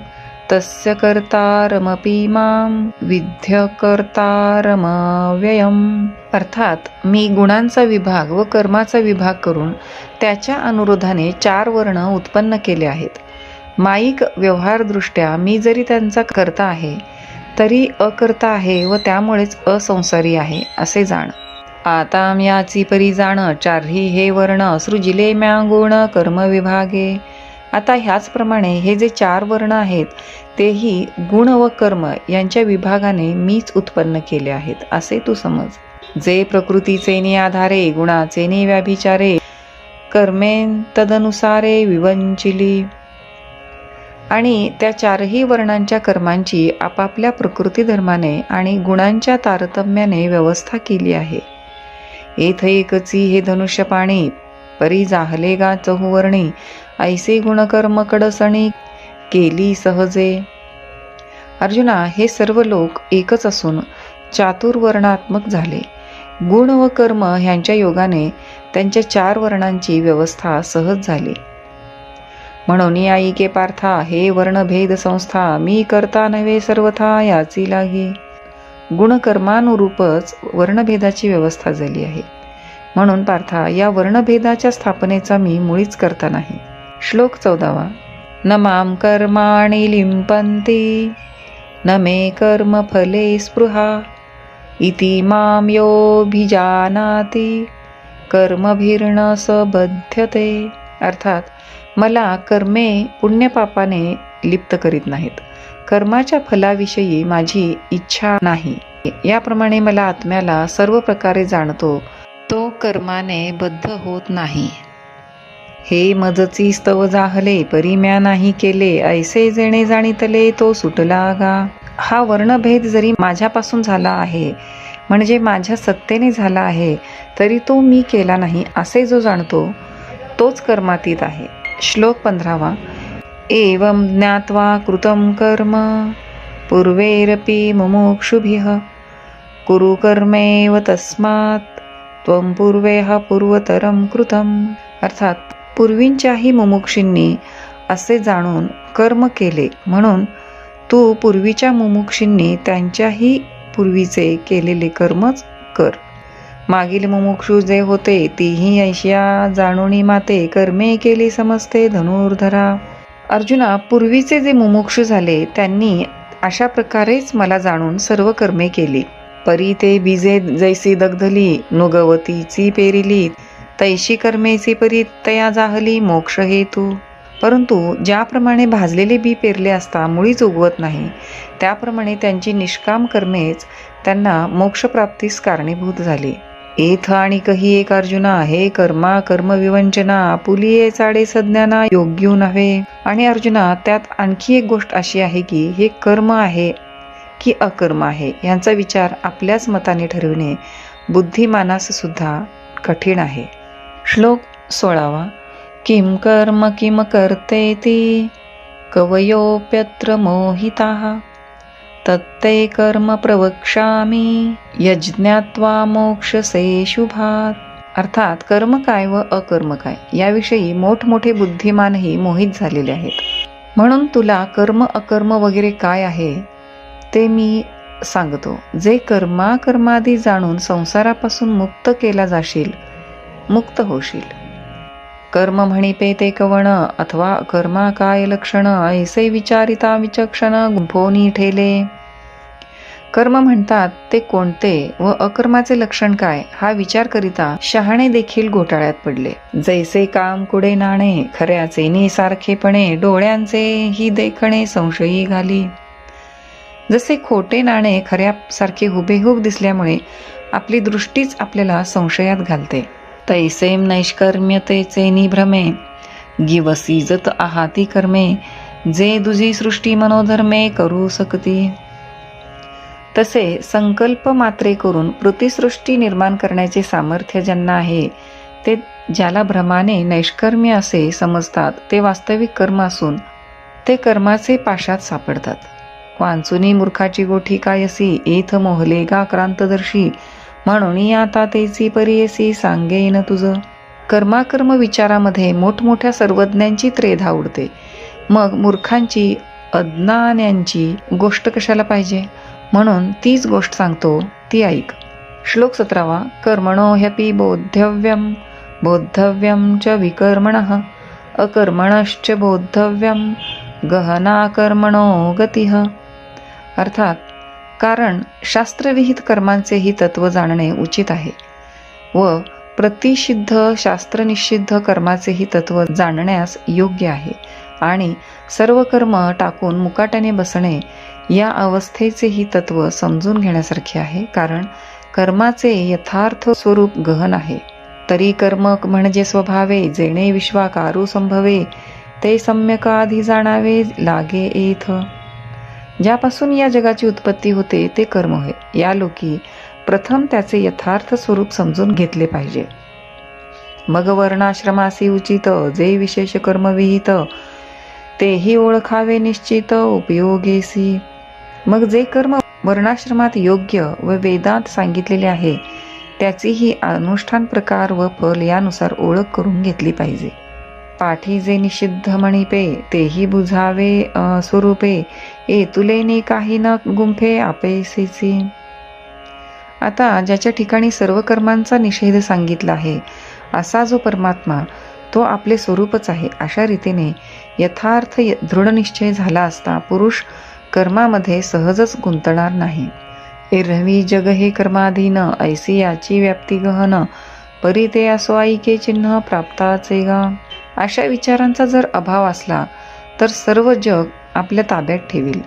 तस्य कर्तारमपि मां विद्य कर्तारमव्ययम्. अर्थात मी गुणांचा विभाग व कर्माचा विभाग करून त्याच्या अनुरोधाने 4 वर्ण उत्पन्न केले आहेत. माईक व्यवहारदृष्ट्या मी जरी त्यांचा कर्ता आहे तरी अकर्ता आहे व त्यामुळेच असंसारी आहे असे जाण. आता याची परी जाण 4 हे वर्ण सृजिले म्या गुण कर्म विभागे. आता ह्याचप्रमाणे हे जे 4 वर्ण आहेत तेही गुण व कर्म यांच्या विभागाने मीच उत्पन्न केले आहेत असे तू समज. जे प्रकृतीचे नि आधारे गुणाचे नि व्याभिचारे कर्मेन तदनुसारे विवंचिली. आणि त्या 4ही वर्णांच्या कर्मांची आपापल्या प्रकृती धर्माने आणि गुणांच्या तारतम्याने व्यवस्था केली आहे. एथ एकची हे धनुष्य पाणी परी जाहले गा चहुवर्णी ऐसे गुणकर्म कडसणी केली सहजे. अर्जुना हे सर्व लोक एकच असून चातुर्वर्णात्मक झाले. गुण व कर्म ह्यांच्या योगाने त्यांच्या 4 वर्णांची व्यवस्था सहज झाली. म्हणून ऐके पार्था हे वर्णभेद संस्था मी करता नव्हे सर्वथा याची लागी. गुणकर्मानुरूपच वर्णभेदाची व्यवस्था झाली आहे. म्हणून पार्था या वर्णभेदाच्या स्थापनेचा मी मुळीच करता नाही. श्लोक 14. न माम कर्माणि लिंपन्ति न मे कर्म फले स्पृहा इति माम योभिजानाति कर्मभिर्न सबध्यते. अर्थात मला कर्मे पुण्यपापाने लिप्त करीत नाहीत. कर्माच्या फलाविषयी माझी इच्छा नाही. याप्रमाणे मला आत्म्याला सर्व प्रकारे जाणतो तो कर्माने बद्ध होत नाही. हे मजची स्तव जाहले परिम्या नाही केले, ऐसे जेणे जाणितले तो सुटला गा. हा वर्णभेद जरी माझ्यापासून झाला आहे, म्हणजे माझ्या सत्तेने झाला आहे, तरी तो मी केला नाही असे जो जाणतो तोच कर्मातीत आहे. श्लोक 15. एवं ज्ञात्वा कृतं कर्म पूर्वैरपि मुमुक्षुभिः कुरु कर्मेव तस्मात् त्वं पूर्वेह पूर्वतरं कृतं. अर्थात पूर्वींच्याही मुमुक्षींनी असे जाणून कर्म केले, म्हणून तू पूर्वीच्या मुमुक्षींनी त्यांच्याही पूर्वीचे केलेले कर्मच कर. मागील मुमुक्षू जे होते तीही ऐशिया जाणूनी माते कर्मे केली समजते धनुर्धरा. अर्जुना, पूर्वीचे जे मुमुक्षू झाले त्यांनी अशा प्रकारेच मला जाणून सर्व कर्मे केली. परी ते बीजे जैसी दग्धली नुगवतीची पेरिली, तैशी कर्मेची परी तया जाहली मोक्ष हेतू. परंतु ज्याप्रमाणे भाजलेले बी पेरले असता मुळीच उगवत नाही, त्याप्रमाणे त्यांची निष्काम कर्मेच त्यांना मोक्षप्राप्तीस कारणीभूत झाली. एथ आणि कही एक अर्जुना, हे कर्मा कर्म विवंचना आपुलिये चाडे सज्ञाना योग्य नव्हे. आणि अर्जुना, त्यात आणखी एक गोष्ट अशी आहे की हे कर्म आहे की अकर्म आहे यांचा विचार आपल्याच मताने ठरविणे बुद्धिमानास सुद्धा कठीण आहे. श्लोक 16. किम कर्म किम कर्तेति कवयोप्यत्र मोहिताः तत्ते कर्म प्रवक्ष्यामि यज्ञात्वा मोक्षसे शुभात. अर्थात कर्म काय व अकर्म काय याविषयी मोठमोठे बुद्धिमानही मोहित झालेले आहेत. म्हणून तुला कर्म अकर्म वगैरे काय आहे ते मी सांगतो. जे कर्मादी जाणून संसारापासून मुक्त केला जाशील, मुक्त होशील. कर्म म्हणिपे ते कवण अथवा कर्मा काय लक्षण, ऐसे विचारिता विचक्षण गुंफोनी ठेले. कर्म म्हणतात ते कोणते व अकर्माचे लक्षण काय हा विचार करिता शहाणे देखील घोटाळ्यात पडले. जैसे काम कुडे नाणे खऱ्याचे नि सारखेपणे, डोळ्यांचे ही देखणे संशयी घाली. जसे खोटे नाणे खऱ्यासारखे हुबेहूब दिसल्यामुळे आपली दृष्टीच आपल्याला संशयात घालते, तैसेम नैष्कर्म्यतेचे निभ्रमे गिवसीजत आहाती कर्मे, जे दुजी सृष्टी मनोधर्मे करू सकती. तसे संकल्प मात्रे करून प्रतिसृष्टी निर्माण करण्याचे सामर्थ्य ज्यांना आहे, ते ज्याला भ्रमाने नैष्कर्म्य असे समजतात, ते वास्तविक कर्म असून ते कर्माचे पाशात सापडतात. वांचुनी मूर्खाची गोठी कायसी, एथ मोहले गा क्रांतदर्शी, म्हणून आता तेची परियसी सांगेन तुझं. कर्माकर्म विचारामध्ये मोठमोठ्या सर्वज्ञांची त्रेधा उडते, मग मूर्खांची अज्ञान्यांची गोष्ट कशाला पाहिजे. म्हणून तीच गोष्ट सांगतो, ती ऐक. श्लोक 17. कर्मणो ह्यपि बोद्धव्यम बोद्धव्यम च विकर्मणः अकर्मणश्च बोद्धव्यम गहना कर्मणो गतिः. अर्थात कारण शास्त्रविहित कर्मांचेही तत्व जाणणे उचित आहे व प्रतिषिद्ध शास्त्रनिषिद्ध कर्माचेही तत्व जाणण्यास योग्य आहे. आणि सर्व कर्म टाकून मुकाट्याने बसणे या अवस्थेचेही तत्व समजून घेण्यासारखे आहे, कारण कर्माचे यथार्थ स्वरूप गहन आहे. तरी कर्म म्हणजे स्वभावे जेणे विश्वाकारू संभवे, ते सम्यक आधी जाणावे लागे एथ. ज्यापासून या जगाची उत्पत्ती होते ते कर्म होय. या लोकी प्रथम त्याचे यथार्थ स्वरूप समजून घेतले पाहिजे. मग वर्णाश्रमासी उचित, जे विशेष कर्म विहित, तेही ओळखावे निश्चित उपयोगेसी. मग जे कर्म वर्णाश्रमात योग्य व वेदांत सांगितलेले आहे, त्याचीही अनुष्ठान प्रकार व फल यानुसार ओळख करून घेतली पाहिजे. पाठी जे निषिद्ध म्हणिपे, तेही बुझावे स्वरूपे, तुलेने काही न गुंफे आपेसेची. आता ज्याच्या ठिकाणी सर्व कर्मांचा निषेध सांगितला आहे, असा जो परमात्मा तो आपले स्वरूपच आहे, अशा रीतीने यथार्थ दृढ निश्चय झाला असता पुरुष कर्मामध्ये सहजच गुंतणार नाही. एरवी जग हे कर्माधीन, ऐसी याची व्याप्ती गहन, परी ते असो ऐके चिन्ह प्राप्ताचे गा. अशा विचारांचा जर अभाव असला तर सर्व जग आपल्या ताब्यात ठेवील.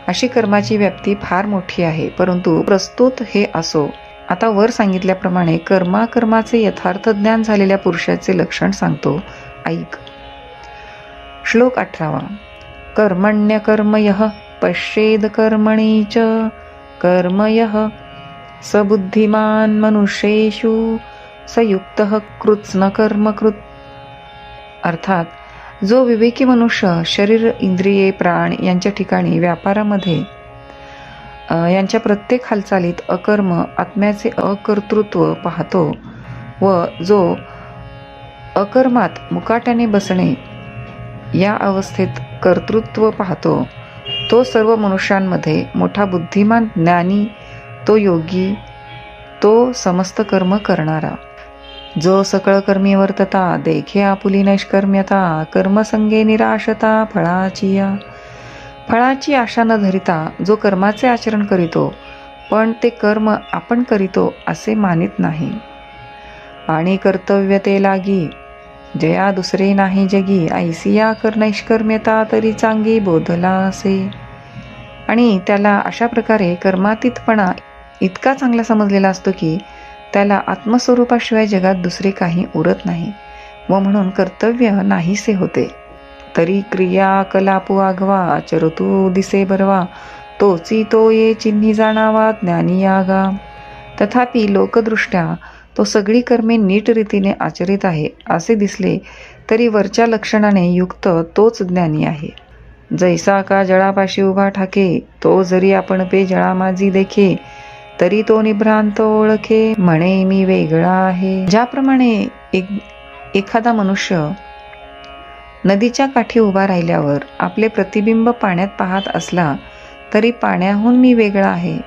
अशी कर्माची व्याप्ती फार मोठी आहे, परंतु प्रस्तुत हे असो आता वर सांगितल्याप्रमाणे कर्माचे यथार्थ ज्ञान झालेल्या पुरुषाचे लक्षण सांगतो, ऐक. श्लोक 18. कर्मण्यकर्मयः पश्येद कर्मणि च कर्मयः स बुद्धिमान मनुष्येषु स युक्तः कृत्स्न कर्मकृत. अर्थात जो विवेकी मनुष्य शरीर, इंद्रिये, प्राण यांच्या ठिकाणी व्यापारामध्ये यांच्या प्रत्येक हालचालीत अकर्म आत्म्याचे अकर्तृत्व पाहतो व जो अकर्मात मुकाट्याने बसणे या अवस्थेत कर्तृत्व पाहतो, तो सर्व मनुष्यांमध्ये मोठा बुद्धिमान, ज्ञानी, तो योगी, तो समस्त कर्म करणारा. जो सकळ कर्मी वर्तता देखे आपुली नैष्कर्म्यता कर्मसंगे निराशता फळाची आशा न धरिता जो कर्माचे आचरण करीतो पण ते कर्म आपण करीतो असे मानित नाही. आणि कर्तव्य ते लागी जया दुसरे नाही जगी ऐसिया कर नैष्कर्म्यता तरी चांगी बोधला असे. आणि त्याला अशा प्रकारे कर्मातीतपणा इतका चांगला समजलेला असतो की त्याला आत्मस्वरूपाशिवाय जगात दुसरे काही उरत नाही व म्हणून कर्तव्य नाहीसे होते. तरी क्रिया कलापू आगवा चरतू दिसे बरवा तोची तो ये चिन्ही जाणावा ज्ञानी यागा. तथापि लोकदृष्ट्या तो सगळी कर्मे नीट रीतीने आचरित आहे असे दिसले तरी वरच्या लक्षणाने युक्त तोच ज्ञानी आहे. जैसा का जळापाशी उभा ठाके तो जरी आपण पे जळा माझी देखे तरी तो निभ्रांत ओळखे म्हणे मी वेगळा आहे. ज्याप्रमाणे एखादा मनुष्य नदीच्या काठी उभा राहिल्यावर आपले प्रतिबिंब पाण्यात पाहत असला तरी पाण्याहून मी वेगळा आहे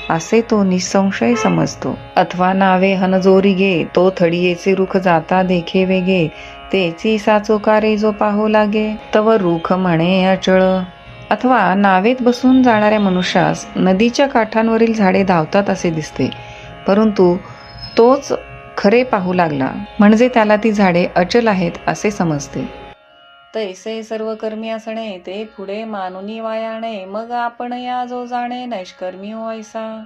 असे तो निसंशय समजतो. अथवा नावे हनजोरी गे तो थडियेचे रुख जाता देखे वेगे तेची साचोकारे जो पाहू लागे तव रुख म्हणे अचळ. अथवा नावेत बसून जाणाऱ्या मनुष्यास नदीच्या काठांवरील झाडे धावतात असे दिसते, परंतु तोच खरे पाहू लागला म्हणजे त्याला ती झाडे अचल आहेत असे समजते. तैसे सर्व कर्मी असणे ते पुढे मानुनी वायाणे मग आपण या जो जाणे नैष्कर्मी व्हायसा.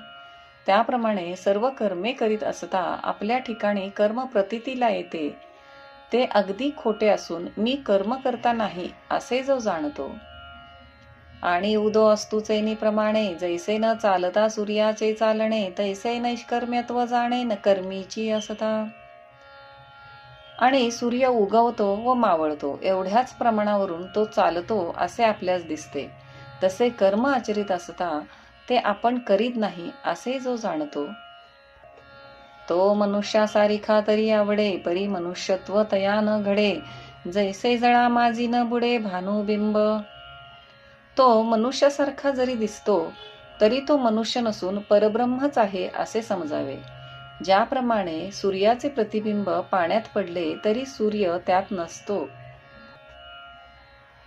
त्याप्रमाणे सर्व कर्मे करीत असता आपल्या ठिकाणी कर्म प्रतीतीला येते ते अगदी खोटे असून मी कर्म करता नाही असे जो जाणतो. आणि उदो अस्तुचेनी प्रमाणे जैसे न चालता सूर्याचे चालणे तैसे नैष्कर्म्यत्व जाणे न कर्मीची असता. आणि सूर्य उगवतो व मावळतो एवढ्याच प्रमाणावरून तो चालतो असे आपल्यास दिसते, तसे कर्म आचरित असता ते आपण करीत नाही असे जो जाणतो तो मनुष्यासारिखा तरी आवडे परी मनुष्यत्व तया न घडे जैसे जळा माझी न बुडे भानुबिंब. तो मनुष्यासारखा जरी दिसतो तरी तो मनुष्य नसून परब्रह्मच आहे असे समजावे. ज्याप्रमाणे सूर्याचे प्रतिबिंब पाण्यात पडले तरी सूर्य त्यात नसतो,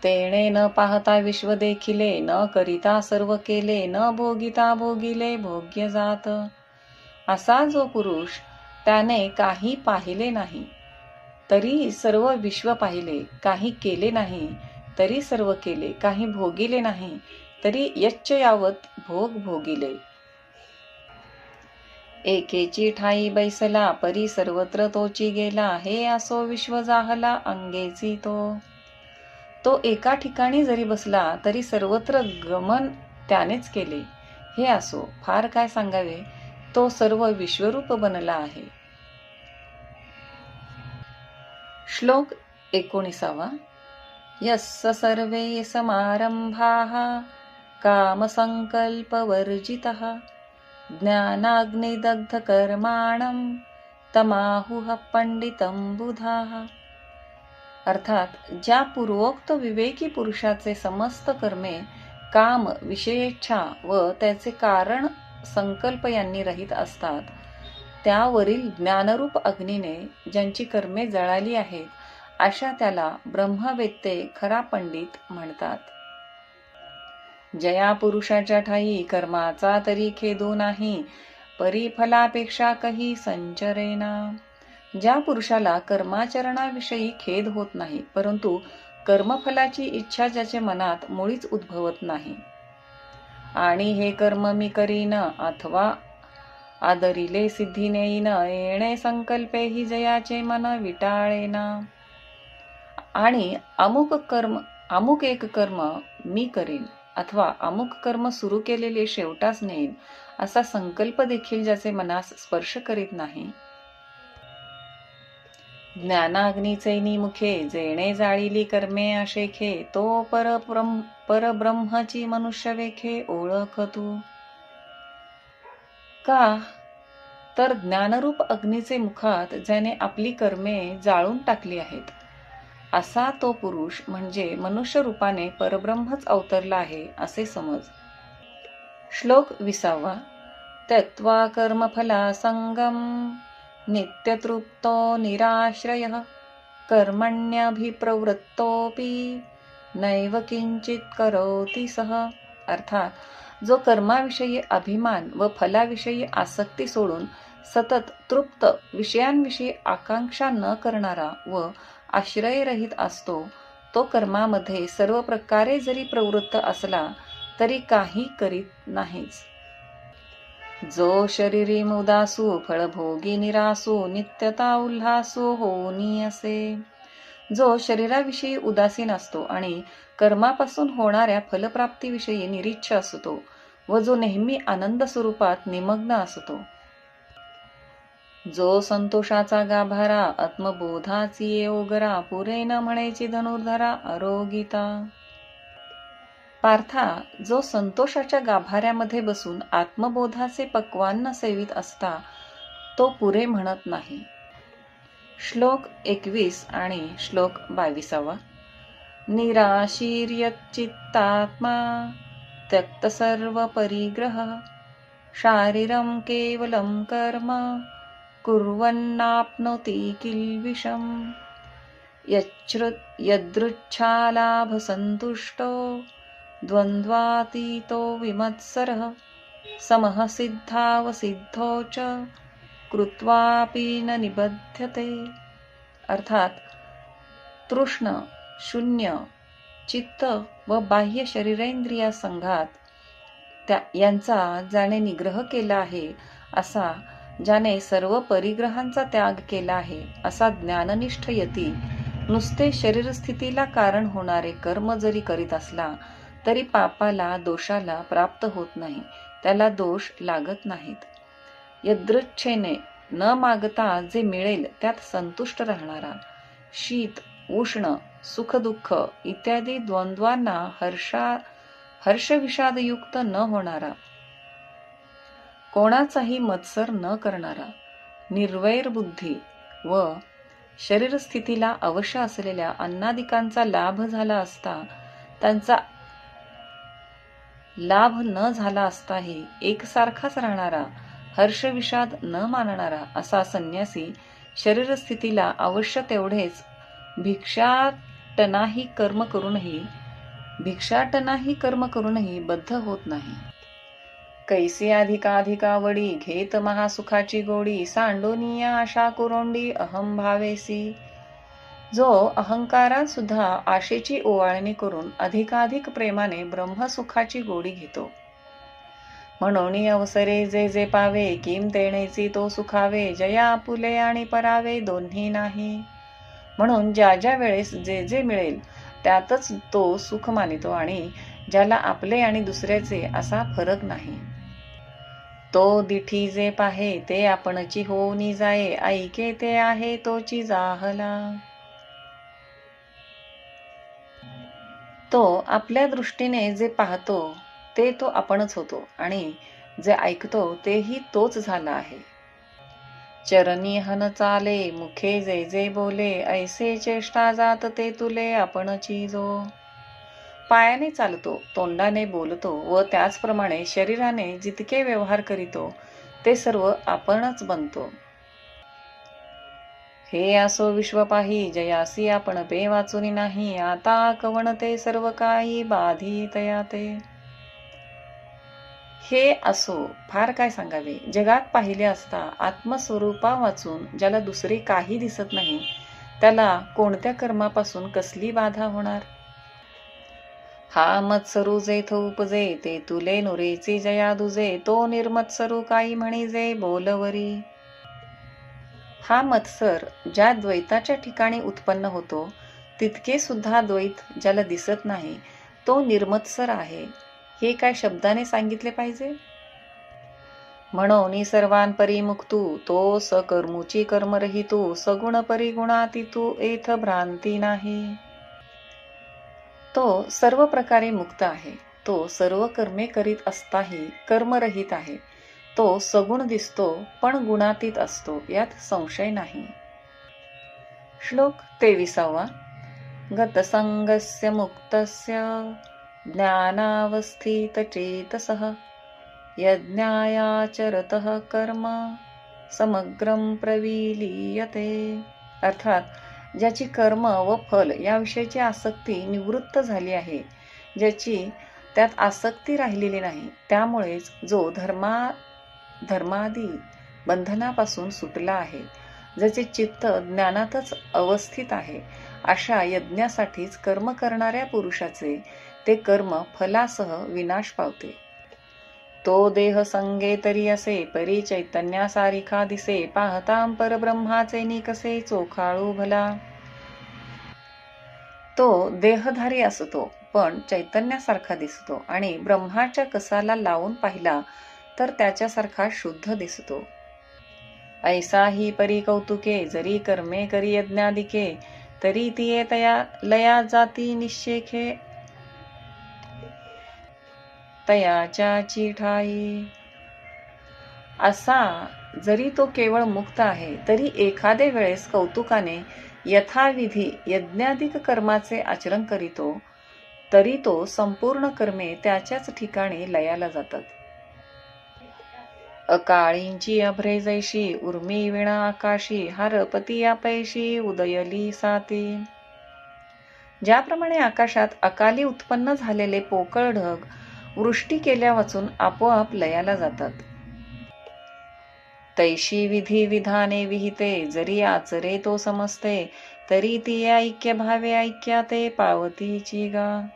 तेणे न पाहता विश्व देखिले न करिता सर्व केले न भोगिता भोगिले भोग्य जात. असा जो पुरुष त्याने काही पाहिले नाही तरी सर्व विश्व पाहिले, काही केले नाही तरी सर्व केले, काही भोगिले नाही तरी यच्च यावत भोग भोगिले. एकेची ठाई बैसला परी सर्वत्र तोची गेला हे असो विश्व जाहला अंगेची तो. तो एका ठिकाणी जरी बसला तरी सर्वत्र गमन त्यानेच केले हे असो फार काय सांगावे, तो सर्व विश्वरूप बनला आहे. श्लोक 19. यस्य सर्वे समारंभाः कामसंकल्पवर्जितः ज्ञानाग्निदग्ध कर्माणं तमाहुः पंडितं बुधाः. अर्थात ज्या पूर्वोक्त विवेकी पुरुषाचे समस्त कर्मे काम, विषयेच्छा व त्याचे कारण संकल्प यांनी रहित असतात, त्यावरील ज्ञानरूप अग्नीने ज्यांची कर्मे जळाली आहेत अशा त्याला ब्रह्मवेत्ते खरा पंडित म्हणतात. जया पुरुषाच्या ठाई कर्माचा तरी खेदू नाही परी फलापेक्षा कही संचरेना. ज्या पुरुषाला कर्माचरणाविषयी खेद होत नाही परंतु कर्मफलाची इच्छा ज्याच्या मनात मुळीच उद्भवत नाही आणि हे कर्म मी करीन अथवा आदरिले सिद्धी नेईन, येणे संकल्पे ही जयाचे मन विटाळेना. आणि अमुक एक कर्म मी करीन अथवा अमुक कर्म सुरू केलेले शेवटास नेईन असा संकल्प देखील ज्याचे मनास स्पर्श करीत नाही. ज्ञानाग्नीचे निमुखे जेणे जाळीली कर्मे अशेखे, तो परब्रह्मची मनुष्य वेखे ओळख तू. का तर ज्ञानरूप अग्नीचे मुखात ज्याने आपली कर्मे जाळून टाकली आहेत असा तो पुरुष म्हणजे मनुष्य रूपाने परब्रह्मच अवतरला आहे असे समज. श्लोक 20. त्यक्त्वा कर्मफला संगम नित्यतृप्तो निराश्रयः कर्मण्यभिप्रवृत्तोऽपि नैव किंचित करोति सः. अर्थात जो कर्माविषयी अभिमान व फलाविषयी आसक्ती सोडून सतत तृप्त विषयांविषयी आकांक्षा न करणारा व आश्रयरहित असतो, तो कर्मामध्ये सर्व प्रकारे जरी प्रवृत्त असला तरी काही करीत नाहीच. जो शरीरी मुदासू फळभोगी निरासू नित्यता उल्हासू होनी असे. जो शरीराविषयी उदासीन असतो आणि कर्मापासून होणाऱ्या फलप्राप्तीविषयी निरीच्छ असतो व जो नेहमी आनंद स्वरूपात निमग्न असतो. जो संतोषाचा गाभारा आत्मबोधाची ओगरा पुरे न म्हणेची धनुर्धरा आरोगिता. पार्था, जो संतोषाच्या गाभाऱ्यामध्ये बसून आत्मबोधाचे पक्वान्न सेवित असता तो पुरे म्हणत नाही. श्लोक 21 आणि श्लोक 22. निराशीर्यच्चित्तात्मा त्यक्त सर्व परिग्रह शारीरम केवलम कर्म कुर्वन्नाप्नोति किल्बिषम्. यदृच्छालाभसन्तुष्टो द्वन्द्वातीतो विमत्सरः समः सिद्धावसिद्धो च कृत्वापि न निबध्यते. अर्थात तृष्ण, शून्य, चित्त व बाह्य शरीरेंद्रिया संघात यांचा ज्याने निग्रह केला आहे असा, ज्याने सर्व परिग्रहांचा त्याग केला आहे असा ज्ञाननिष्ठ यती नुसते शरीरस्थितीला कारण होणारे कर्म जरी करीत असला तरी पापाला दोषाला प्राप्त होत नाही, त्याला दोष लागत नाहीत. यदृच्छेने न मागता जे मिळेल त्यात संतुष्ट राहणारा, शीत उष्ण सुखदुःख इत्यादी द्वंद्वांना हर्षविषादयुक्त न होणारा, कोणाचाही मत्सर न करणारा, निर्वैर बुद्धी व शरीरस्थितीला अवश्य असलेल्या अन्नादिकांचा लाभ झाला असता त्यांचा लाभ न झाला असताही एकसारखाच राहणारा, हर्षविषाद न मानणारा असा संन्यासी शरीरस्थितीला अवश्य तेवढेच भिक्षाटनाही कर्म करूनही बद्ध होत नाही. कैसी अधिकाधिकावडी घेत महासुखाची गोडी सांडोनिया आशा कुरोंडी अहम भावेसी. जो अहंकारात सुद्धा आशेची ओवाळणी करून अधिकाधिक प्रेमाने ब्रह्मसुखाची गोडी घेतो. म्हणून अवसरे जे जे पावे किम तेणेची तो सुखावे जया आपुले आणि परावे दोन्ही नाही. म्हणून ज्या ज्या वेळेस जे जे मिळेल त्यातच तो सुख मानितो आणि ज्याला आपले आणि दुसऱ्याचे असा फरक नाही. तो दिठी जे पाहे ते आपणची होऊनी जाये ऐके ते आहे तोची जाहला. तो आपल्या दृष्टीने जे पाहतो ते तो आपणच होतो आणि जे ऐकतो तेही तोच झाला आहे. चरणी हन चाले मुखे जे जे बोले ऐसे चेष्टा जात ते तुले आपणची जो. पायाने चालतो, तोंडाने बोलतो व त्याचप्रमाणे शरीराने जितके व्यवहार करीतो ते सर्व आपणच बनतो. हे असो विश्व पाही जयासी आपण पे वाचुनी नाही आता कवण ते सर्व काही बाधी तयाते. हे असो फार काय सांगावे, जगात पाहिले असता आत्मस्वरूपा वाचून ज्याला दुसरे काही दिसत नाही त्याला कोणत्या कर्मापासून कसली बाधा होणार. हा मत्सरू जेथ उपजे ते तुले नुरेची जया दुजे, तो निर्मत्सरू काही म्हणिजे बोलवरी. हा मत्सर ज्या द्वैताच्या ठिकाणी उत्पन्न होतो तितके सुद्धा द्वैत ज्याला दिसत नाही तो निर्मत्सर आहे. हे काय शब्दाने सांगितले पाहिजे? म्हणून सर्वांपरी मुक्तू तो सकर्मूची कर्मरहितू, सगुण परिगुणातीतू एथ भ्रांती नाही. तो सर्व प्रकारे मुक्त आहे. तो सर्व कर्मे करीत असताही कर्मरहित आहे. तो सगुण दिसतो पण गुणातीत असतो, यात संशय नाही. श्लोक 23. गतसंगस्य मुक्तस्य ज्ञानावस्थितचेतसः यज्ञायाचरतः कर्म समग्रं प्रविलीयते. अर्थात ज्याची कर्म व फल याविषयीची आसक्ती निवृत्त झाली आहे, ज्याची त्यात आसक्ती राहिलेली नाही, त्यामुळेच जो धर्मादी बंधनापासून सुटला आहे, ज्याचे चित्त ज्ञानातच अवस्थित आहे, अशा यज्ञासाठीच कर्म करणाऱ्या पुरुषाचे ते कर्म फलासह विनाश पावते. तो देह संगे तरी असे, परी चैतन्यासारिखा दिसे, पाहतां परब्रह्माचे निकसे चोखाळू भला. तो देहधारी असतो पण चैतन्यासारखा दिसतो आणि ब्रह्माच्या कसाला लावून पाहिला तर त्याच्यासारखा शुद्ध दिसतो. ऐसा ही परी कौतुके, जरी कर्मे करी यज्ञादिके, तरी तिये तया लया जाती निश्चेखे, तयाच्या ठाई. असा जरी तो केवळ मुक्त आहे तरी एखादे वेळेस कौतुकाने यथाविधी यज्ञाधिक कर्माचे आचरण करीतो, तरी तो संपूर्ण कर्मे त्याच्याच ठिकाणी लयाला जातात. अकाळींची अभ्रे जैशी, उर्मी विणा आकाशी, हरपती अपैशी उदयली साती. ज्याप्रमाणे आकाशात अकाली उत्पन्न झालेले पोकळ ढग वृष्टी केल्या वाचून आपोआप लयाला जातात, तैशी विधी विधाने विहिते, जरी आचरे तो समजते, तरी ती ऐक्य भावे ऐक्याते पावतीची गा.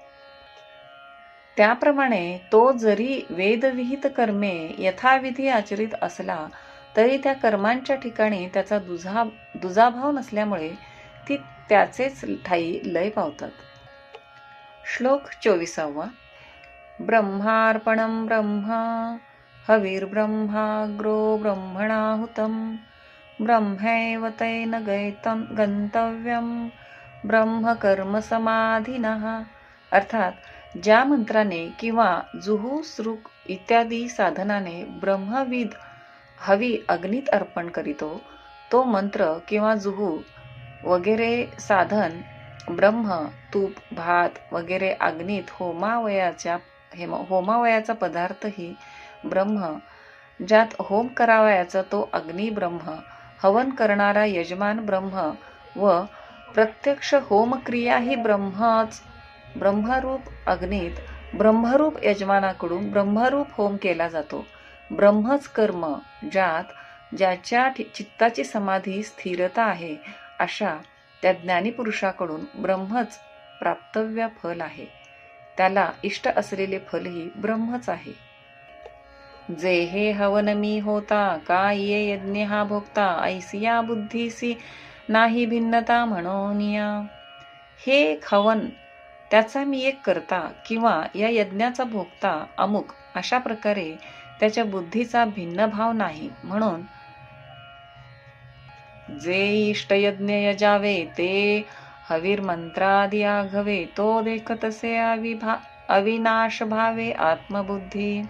त्याप्रमाणे तो जरी वेदविहित कर्मे यथाविधी आचरित असला तरी त्या कर्मांच्या ठिकाणी त्याचा दुजाभाव नसल्यामुळे ती त्याचेच ठाई लय पावतात. श्लोक 24. ब्रह्मार्पणं ब्रह्म हविर्ब्रह्माग्रो ब्रह्मणाहुतं, ब्रह्मैव तेन गंतव्यं ब्रह्मकर्म समाधिनः. अर्थात ज्या मंत्राने किंवा जुहू सृक इत्यादी साधनाने ब्रह्मविद हवी अग्नीत अर्पण करीतो, तो मंत्र किंवा जुहू वगैरे साधन ब्रह्म, तूप, भात वगैरे अग्नीत होमावयाचा पदार्थही ब्रह्म, ज्यात होम करावयाचा तो अग्नी ब्रह्म, हवन करणारा यजमान ब्रह्म व प्रत्यक्ष होमक्रियाही ब्रह्मच. ब्रह्मरूप अग्नीत ब्रह्मरूप यजमानाकडून ब्रह्मरूप होम केला जातो. ब्रह्मच कर्म, ज्याच्या चित्ताची समाधी स्थिरता आहे, अशा त्या ज्ञानीपुरुषाकडून ब्रह्मच प्राप्तव्य फल आहे. त्याला इष्ट असलेले फलही ब्रह्मच आहे. जे हे हवन मी होता, का ये यज्ञ हा भोगता, ऐसिया बुद्धीसी नाही भिन्नता म्हणोनिया. हे एक हवन, त्याचा मी एक करता किंवा या यज्ञाचा भोगता अमुक, अशा प्रकारे त्याच्या बुद्धीचा भिन्न भाव नाही. म्हणून जे इष्टयज्ञ यजावे ते हविर्मंत्रादि आघवे, तो देखतसे अविनाश भावे आत्मबुद्धी.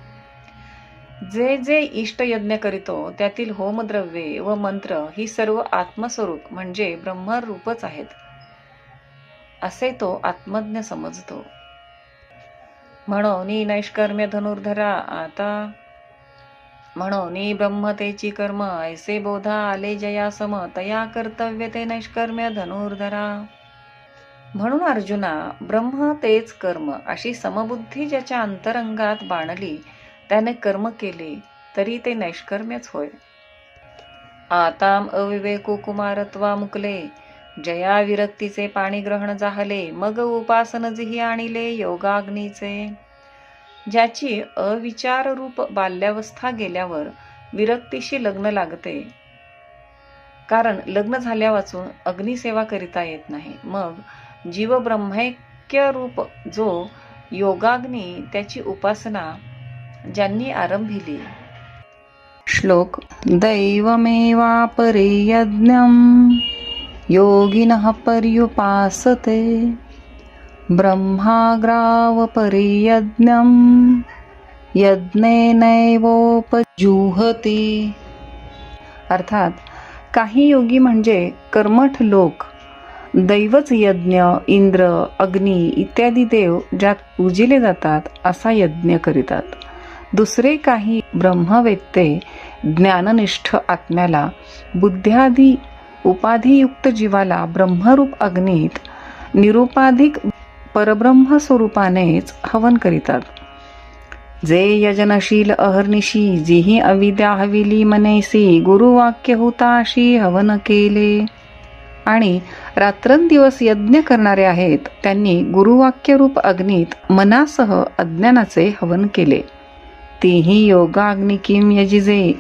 जे जे इष्टयज्ञ करीतो त्यातील होमद्रव्ये व मंत्र ही सर्व आत्मस्वरूप म्हणजे ब्रह्मरूपच आहेत, असे तो आत्मज्ञ समजतो. म्हणून नैष्कर्म्य धनुर्धरा आता, म्हणून ब्रह्मतेची कर्म ऐसे बोधा आले जया सम, तया कर्तव्य ते नैष्कर्म्य धनुर्धरा. म्हणून अर्जुना, ब्रह्म तेच कर्म अशी समबुद्धी ज्याच्या अंतरंगात बाणली, त्याने कर्म केले तरी ते नैष्कर्म्यच होय. आताम अविवेको कुमारत्वा मुकले, जया विरक्तीचे पाणी ग्रहण जाहले, मग उपासन जिही आणिले योगाग्नीचे. ज्याची अविचार रूप बाल्यावस्था गेल्यावर विरक्तीशी लग्न लागते, कारण लग्न झाल्या वाचून अग्निसेवा करिता येत नाही. मग जीव ब्रह्मैक्य रूप जो योगाग्नी, त्याची उपासना ज्यांनी आरंभिली. श्लोक. दैवमेवापरे यज्ञं योगिनः पर्युपासते, ब्रह्माग्रावपरे यज्ञं यज्ञेनैवोपजुह्वति. अर्थात काही योगी म्हणजे कर्मठ लोक दैवच यज्ञ, इंद्र, अग्नी इत्यादी देव ज्यात पूजिले जातात असा यज्ञ करीतात. दुसरे काही ब्रह्मवेत्ते ज्ञाननिष्ठ आत्म्याला, बुद्ध्यादी उपाधियुक्त जीवाला ब्रह्मरूप अग्नीत निरुपाधिक परब्रह्म स्वरूपानेच हवन करीतात. जे यजनशील अहर्निशी, जिही अविद्या हविली मनेसी, गुरुवाक्य हुताशी हवन केले. आणि रात्रंदिवस यज्ञ करणारे आहेत, त्यांनी गुरुवाक्यरूप अग्नीत मनासह अज्ञानाचे हवन केले. तीही योगाग्नी किम यजिजे,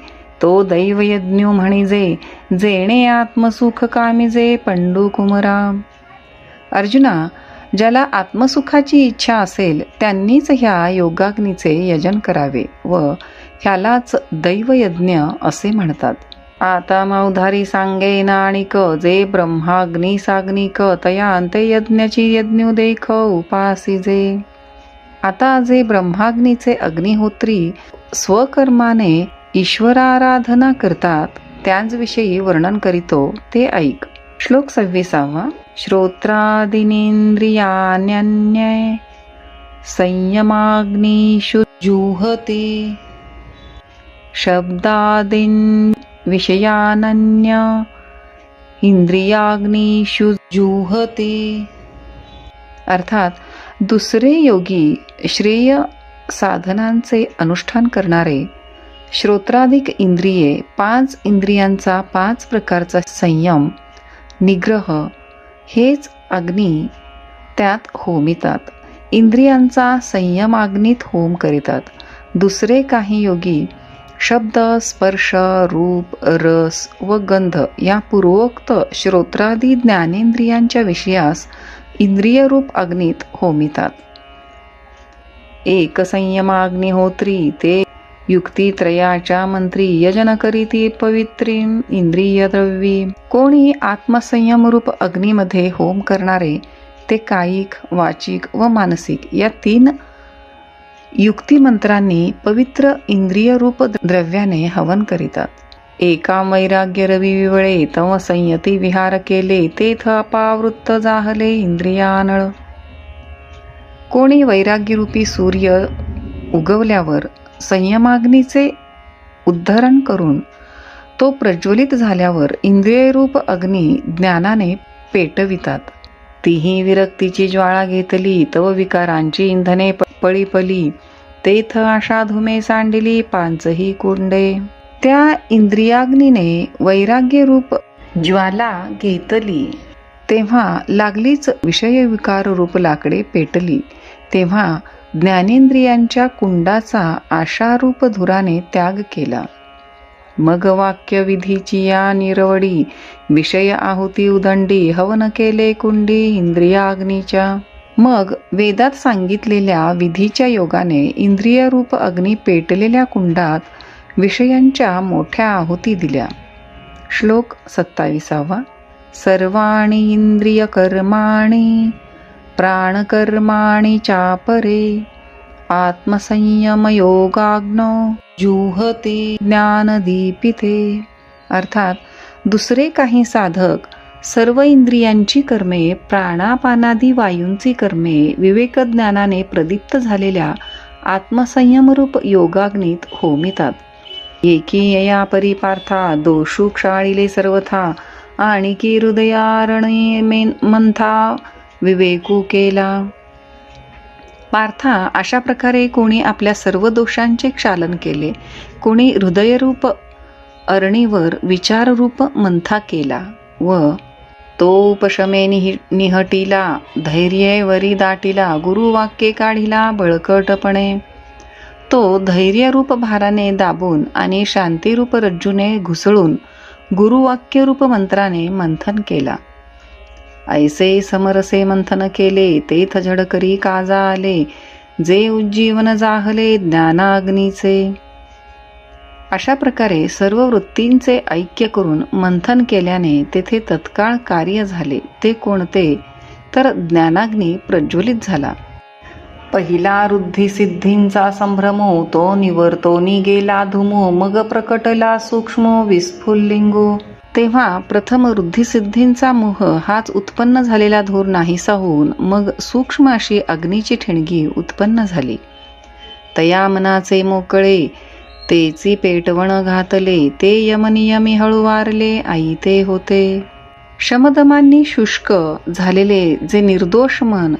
तो दैवयज्ञो म्हणिजे, जेणे आत्मसुख कामिजे पंडू कुमरा. अर्जुना, ज्याला आत्मसुखाची इच्छा असेल त्यांनीच ह्या योगाग्नीचे यजन करावे व ह्यालाच दैवयज्ञ असे म्हणतात. आता मौधारी सांगे नाणिक, जे ब्रह्माग्नी साग्निक, तया अंते यज्ञची यज्ञो देख उपासिजे. आता जे ब्रह्माग्नीचे अग्निहोत्री स्वकर्माने ईश्वराराधना करतात, त्यांच्याविषयी वर्णन करीतो ते ऐक. श्लोक 26. श्रोत्रादीनिंद्रियाण्यन्ये संयमाग्निषु जुह्वति, शब्दादीन् विषयानन्य इंद्रियाग्निषु जुह्वति. अर्थात दुसरे योगी श्रेय साधनांचे अनुष्ठान करणारे श्रोत्राधिक इंद्रिये, 5 इंद्रियांचा 5 प्रकारचा संयम, निग्रह हेच अग्नी त्यात होमितात. इंद्रियांचा संयमाग्नीत होम करीतात. दुसरे काही योगी शब्द, स्पर्श, रूप, रस व गंध या पूर्वोक्त श्रोत्रादी ज्ञानेंद्रियांच्या विषयास इंद्रियरूप अग्नीत होमितात. एक संयमाग्निहोत्री, ते युक्तित्रयाच्या मंत्री, यजन करीती पवित्रीम इंद्रिय द्रव्यी. कोणी आत्मसंयमरूप अग्नीमध्ये होम करणारे, ते कायिक, वाचिक व मानसिक या 3 युक्तिमंत्रांनी पवित्र इंद्रियरूप द्रव्याने हवन करीतात. एका वैराग्य रवी विवळे, तव संयती विहार केले, तेथ अपावृत्त जाहले इंद्रियानळ. कोणी वैराग्यरूपी सूर्य उगवल्यावर संयमाग्नीचे उद्धरण करून तो प्रज्वलित झाल्यावर इंद्रियरूप अग्नी ज्ञानाने पेटवितात. तीही विरक्तीची ज्वाळा घेतली, तव विकारांची इंधने पळीपली, तेथ आशा धुमे सांडिली 5ही कुंडे. त्या इंद्रियाग्नीने वैराग्यरूप ज्वाला घेतली, तेव्हा लागलीच विषयविकार रूप लाकडे पेटली. तेव्हा ज्ञानेंद्रियांच्या कुंडाचा आशारूप धुराने त्याग केला. मग वाक्य विधीची या निरवडी, विषय आहुती उदंडी, हवन केले कुंडी इंद्रियाग्नीच्या. मग वेदात सांगितलेल्या विधीच्या योगाने इंद्रियरूप अग्नी पेटलेल्या कुंडात विषयांच्या मोठ्या आहुती दिल्या. श्लोक 27. सर्वाणि इंद्रिय कर्माणि प्राणकर्माणि चापरे, आत्मसंयम योगाग्नो जुह्वति ज्ञानदीपिते. अर्थात दुसरे काही साधक सर्व इंद्रियांची कर्मे, प्राणापानादी वायूंची कर्मे विवेकज्ञानाने प्रदीप्त झालेल्या आत्मसंयमरूप योगाग्नीत होमितात. एकी यया परिपार्था, दोषु क्षाळिले सर्वथा, आणि की हृदयारणे मंथा विवेकू केला. पार्था, अशा प्रकारे कोणी आपल्या सर्व दोषांचे क्षालन केले, कोणी हृदयरूप अरणीवर विचाररूप मंथा केला व तो उपशमे निहटिला, धैर्ये वरी दाटिला, गुरुवाक्ये काढिला बळकटपणे. तो धैर्यरूप भाराने दाबून आणि शांतीरूप रज्जूने घुसळून गुरुवाक्यरूप मंत्राने मंथन केला. ऐसे समरसे मंथन केले, तेथ झडकरी काजा आले, जे उज्जीवन जाहले ज्ञानाग्नीचे. अशा प्रकारे सर्व वृत्तींचे ऐक्य करून मंथन केल्याने तेथे तत्काळ कार्य झाले. ते कोणते तर ज्ञानाग्नी प्रज्वलित झाला. पहिला रुद्धी सिद्धींचा संभ्रमो, तो निवर्तोनी गेला धुमो, मग प्रकटला सूक्ष्म विस्फुल्लिंगो. तेव्हा प्रथम रुद्धिसिद्धींचा मोह हाच उत्पन्न झालेला धूर नाहीसा होऊन मग सूक्ष्म अशी अग्नीची ठिणगी उत्पन्न झाली. तया मनाचे मोकळे, तेची पेटवण घातले, ते यमनियमी हळू वारले, आई ते होते. शमदमांनी शुष्क झालेले जे निर्दोष मन,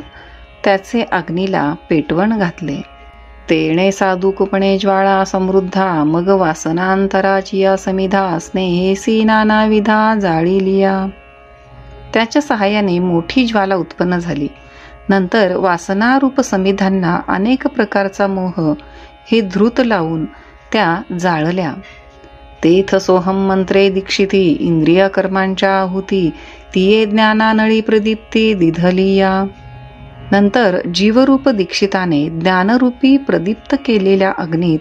त्याचे अग्नीला पेटवण घातले. तेणे साधुकपणे ज्वाळा समृद्धा, मग वासनांतराची या समिधा, स्नेहेसी नानाविधा जाळीलिया. त्याच्या सहाय्याने मोठी ज्वाला उत्पन्न झाली. नंतर वासनारूप समिधांना अनेक प्रकारचा मोह हे धृत लावून त्या जाळल्या. तेथ सोहम मंत्रे दीक्षिती, इंद्रिय कर्मांच्या आहुती, तिये ज्ञानानळी प्रदीप्ती दिधलिया. नंतर जीवरूप दीक्षिताने ज्ञानरूपी प्रदीप्त केलेल्या अग्नीत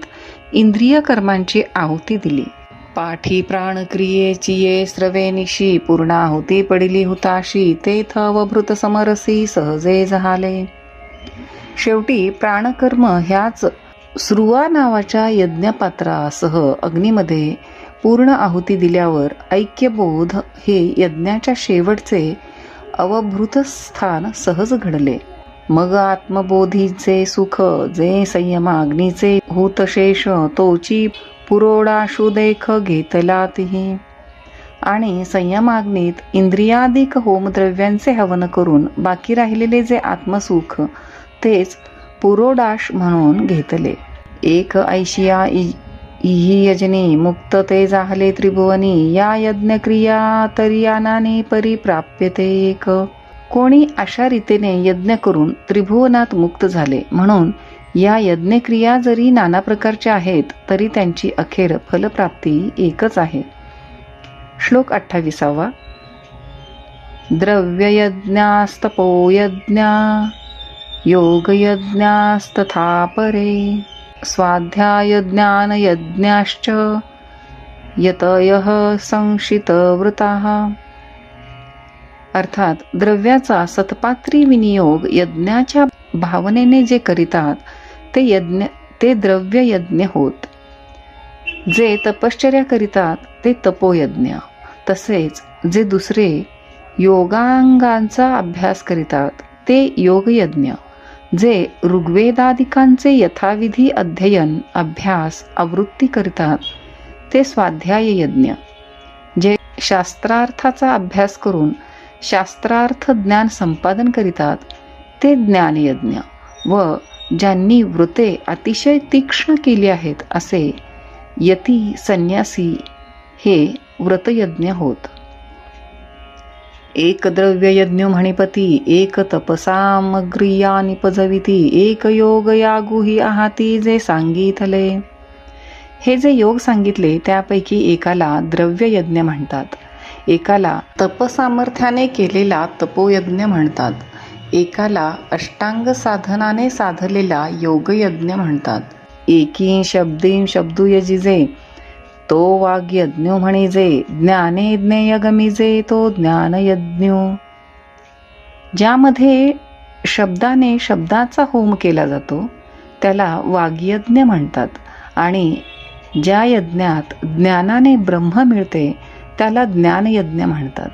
इंद्रिय कर्मांची आहुती दिली. पाठी प्राणक्रियेची ये स्रवे निशी, पूर्णाहुती पडिली हुताशी, तेथ अवभृत समरसी सहजे झाले. शेवटी प्राणकर्म ह्याच श्रुवा नावाच्या यज्ञपात्रासह अग्नीमध्ये पूर्ण आहुती दिल्यावर ऐक्यबोध हे यज्ञाच्या शेवटचे अवभृत स्थान सहज घडले. मग आत्मबोधीचे सुख, जे संयमाग्नीचे हुतशेष, तोची पुरोडाशु देख घेतला तिही. आणि संयमाग्नीत इंद्रियादिक होमद्रव्यांचे हवन करून बाकी राहिलेले जे आत्मसुख तेच पुरोडाश म्हणून घेतले. एक ऐशिया इही यजनी, मुक्त ते जाहले त्रिभुवनी, या यज्ञक्रिया तर्यानाने परिप्राप्यते एक. कोणी अशा रीतीने यज्ञ करून त्रिभुवनात मुक्त झाले. म्हणून या यज्ञक्रिया जरी नाना प्रकारच्या आहेत तरी त्यांची अखेर फलप्राप्ती एकच आहे. श्लोक 28. द्रव्ययज्ञास्तपोयज्ञा योगयज्ञास्तथा परे, स्वाध्यायज्ञानयज्ञाश्च यतयः संशितवृताः. अर्थात द्रव्याचा सत्पात्री विनियोग यज्ञाच्या भावनेने जे करीतात ते द्रव्य यज्ञ होत. जे तपश्चर्या करीतात ते तपोयज्ञ. तसेच जे दुसरे योगांगांचा अभ्यास करीतात ते योगयज्ञ. जे ऋग्वेदादिकांचे यथाविधी अध्ययन अभ्यास आवृत्ती करतात ते स्वाध्याय यज्ञ. जे शास्त्रार्थाचा अभ्यास करून शास्त्रार्थ ज्ञान संपादन करीतात ते ज्ञानयज्ञ. व ज्यांनी व्रते अतिशय तीक्ष्ण केली आहेत असे यती संन्यासी हे व्रतयज्ञ होत. एक द्रव्ययज्ञ म्हणिपती, एक तपसामग्रिया निपजविती, एक योग यागुही आहाती जे सांगितले. हे जे योग सांगितले त्यापैकी एकाला द्रव्ययज्ञ म्हणतात, एकाला तपसामर्थ्याने केलेला तपोयज्ञ म्हणतात, एकाला अष्टांग साधनाने साधलेला योगयज्ञ म्हणतात. एकी शब्दीं शब्दुयजिजे तो वाग्यज्ञो म्हणिजे, ज्ञाने ज्ञेय गमिजे तो ज्ञानयज्ञो. ज्यामध्ये शब्दाने शब्दाचा होम केला जातो त्याला वाग्यज्ञ म्हणतात आणि ज्या यज्ञात ज्ञानाने ब्रह्म मिळते त्याला ज्ञानयज्ञ म्हणतात.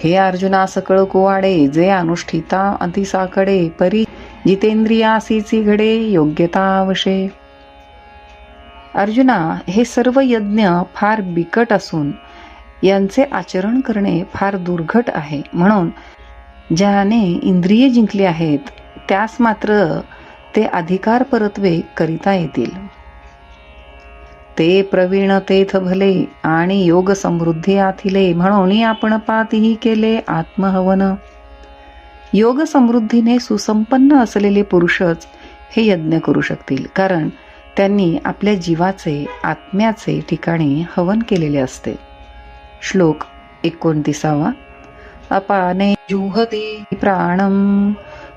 हे अर्जुना सकळ कुवाडे, जे अनुष्ठिता अतिसाकडे, परी जितेंद्रियासीची घडे योग्यता अवशे. अर्जुना, हे सर्व यज्ञ फार बिकट असून यांचे आचरण करणे फार दुर्घट आहे. म्हणून ज्याने इंद्रिये जिंकली आहेत त्यास मात्र ते अधिकार परत्वे करिता येतील. ते प्रवीण तेथ भले आणि योग समृद्धी आथिले, म्हणून आपण पातीही केले आत्महवन. योग समृद्धीने सुसंपन्न असलेले पुरुषच हे यज्ञ करू शकतील, कारण त्यांनी आपल्या जीवाचे आत्म्याचे ठिकाणी हवन केलेले असते. श्लोक 29. अपाने जुहते प्राणम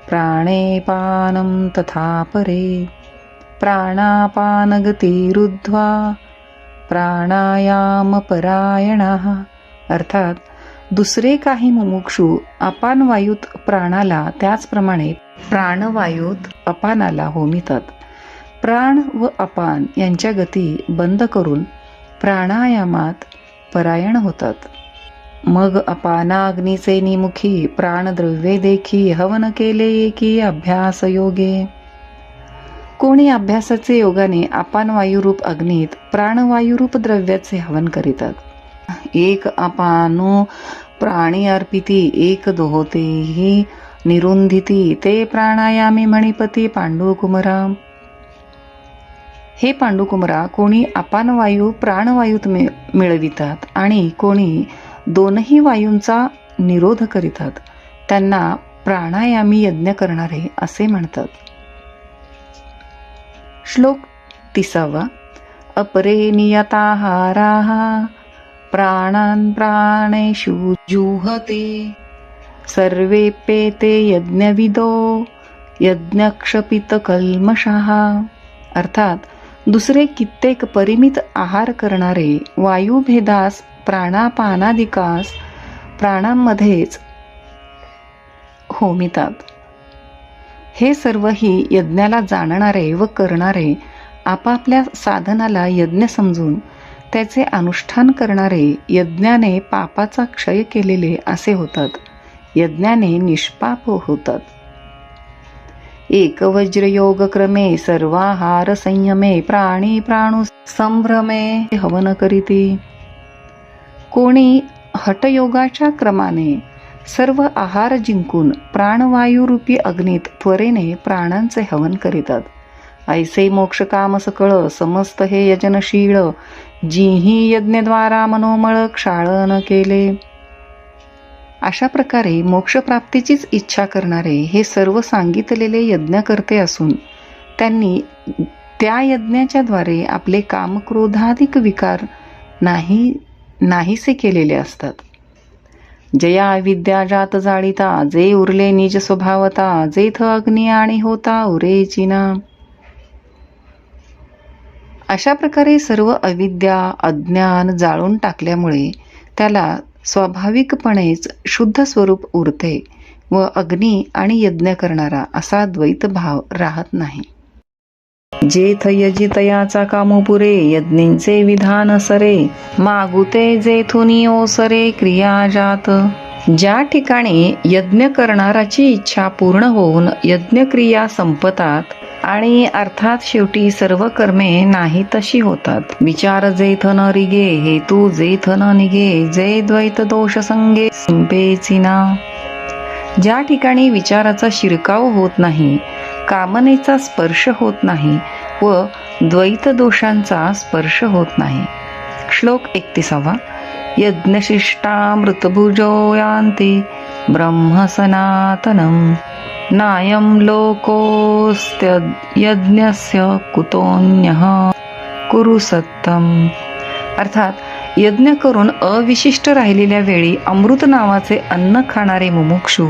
प्राणे पानं तथा परे, प्राणापानगतिरुद्ध्वा प्राणायामपरायणाः. अर्थात दुसरे काही मुमुक्षू अपान वायूत प्राणाला त्याचप्रमाणे प्राणवायूत अपानाला होमितात. प्राण व अपान यांच्या गती बंद करून प्राणायामात परायण होतात. मग अपानाग्नीचे निमुखी प्राणद्रव्ये देखी हवन केले एकी अभ्यास योगे. कोणी अभ्यासाचे योगाने अपान वायुरूप अग्नीत प्राणवायुरूप द्रव्याचे हवन करीतात. एक अपानो प्राणी अर्पिती एक दोहोतेही निरुंधिती, ते प्राणायामी मणिपती पांडुकुमरा. हे पांडुकुमरा, कोणी अपान वायू प्राणवायूत मिळवितात आणि कोणी दोनही वायूंचा निरोध करीतात, त्यांना प्राणायामी यज्ञ करणारे असे म्हणतात. श्लोक 30. अपरे नियताहाराः प्राणान् प्राणेषु जुहते, सर्वेप्येते यज्ञविदो यज्ञक्षपितकल्मषाः. अर्थात दुसरे कित्येक परिमित आहार करणारे वायुभेदास प्राणापानादिकास प्राणांमध्येच होमितात. हे सर्वही यज्ञाला जाणणारे व करणारे, आपापल्या साधनाला यज्ञ समजून त्याचे अनुष्ठान करणारे यज्ञाने पापाचा क्षय केलेले असे होतात, यज्ञाने निष्पाप होतात. एक वज्रयोग क्रमे सर्वाहार संयमे प्राणी प्राणू संभ्रमे हवन करीती. कोणी हठयोगाच्या क्रमाने सर्व आहार जिंकून प्राणवायुरूपी अग्नीत त्वरेने प्राणांचे हवन करीतात. ऐसे मोक्षकाम सकळ समस्त हे यजनशीळ, जीही यज्ञद्वारा मनोमळ क्षाळन केले. अशा प्रकारे मोक्षप्राप्तीचीच इच्छा करणारे हे सर्व सांगितलेले यज्ञकर्ते असून त्यांनी त्या यज्ञाच्या द्वारे आपले कामक्रोधाधिक विकार नाहीसे केलेले असतात. जया विद्या जात जाळीता, जे उरले निज स्वभावता, जेथ अग्नी आणि होता उरेचिना. अशा प्रकारे सर्व अविद्या अज्ञान जाळून टाकल्यामुळे त्याला स्वाभाविकपणेच शुद्ध स्वरूप उरते व अग्नी आणि यज्ञ करणारा असा द्वैत भाव राहत नाही. जेथ यजितयाचा कामोपुरे, यज्ञींचे विधान सरे, मागुते जेथुनी ओसरे क्रिया जात. ज्या ठिकाणी यज्ञ करणाराची इच्छा पूर्ण होऊन यज्ञक्रिया संपतात आणि अर्थात शेवटी सर्व कर्मे नाही तशी होतात. विचार जेथ न रिगे, हेतू जेथ न निगे, जे द्वैत दोष संगे सिंपेचिना. ज्या ठिकाणी विचाराचा शिरकाव होत नाही, कामनेचा स्पर्श होत नाही व द्वैत दोषांचा स्पर्श होत नाही. श्लोक 31. यज्ञशिष्टामृतभुजो यान्ति ब्रह्म सनातनम्, नायं लोकोऽस्त्ययज्ञस्य कुतोऽन्यः कुरु सत्तम. अर्थात यज्ञ करून अविशिष्ट राहिलेल्या वेळी अमृत नावाचे अन्न खाणारे मुमुक्षू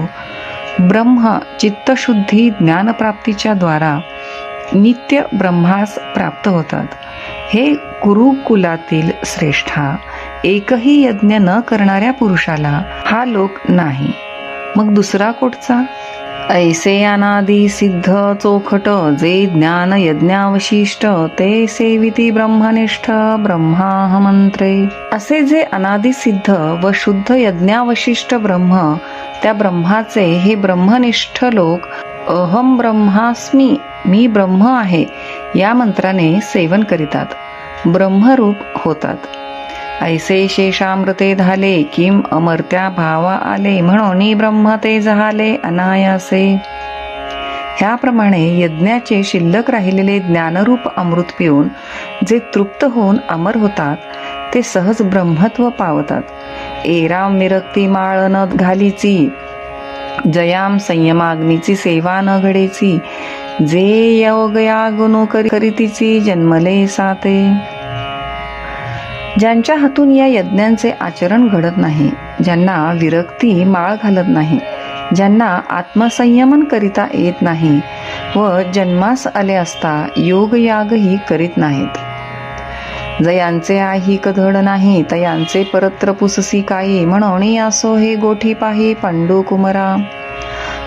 ब्रह्म चित्तशुद्धी ज्ञानप्राप्तीच्या द्वारा नित्य ब्रह्मास प्राप्त होतात. हे कुरुकुलातील श्रेष्ठा, एकही यज्ञ न करणाऱ्या पुरुषाला हा लोक नाही. मग दुसरा कोठचा? ऐसे अनादि सिद्ध चोखट, जे ज्ञान यज्ञावशिष्ट, ते सेविती ब्रह्मनिष्ठ ब्रह्माहमंत्रे. असे जे अनादि सिद्ध व शुद्ध यज्ञावशिष्ट ब्रह्म, त्या ब्रह्माचे हे ब्रह्मनिष्ठ लोक अहम ब्रह्मास्मी, मी ब्रह्म आहे, या मंत्राने सेवन करीतात, ब्रह्मरूप होतात. ऐसे शेषामृते झाले, किम अमर्त्या भावा आले, म्हणून ब्रह्म ते झाले अनायासे. ह्याप्रमाणे यज्ञाचे शिल्लक राहिलेले ज्ञानरूप अमृत पिऊन जे तृप्त होऊन अमर होतात ते सहज ब्रह्मत्व पावतात. एराम विरक्ती माळ न घालीची, जयाम संयमाग्नीची सेवा न घडेची, जे योग यागुनु करीतीची जन्मले साते. ज्यांच्या हातून या यज्ञांचे आचरण घडत नाही, ज्यांना विरक्ती माळ घालत नाही, ज्यांना आत्मसंयमन करिता येत नाही व जन्मास आले असता योगयागही करीत नाहीत. जयांचे आही कधड नाही, तयांचे परत्र पुससी काही, म्हणून यासो हे गोठी पाही पांडू कुमरा.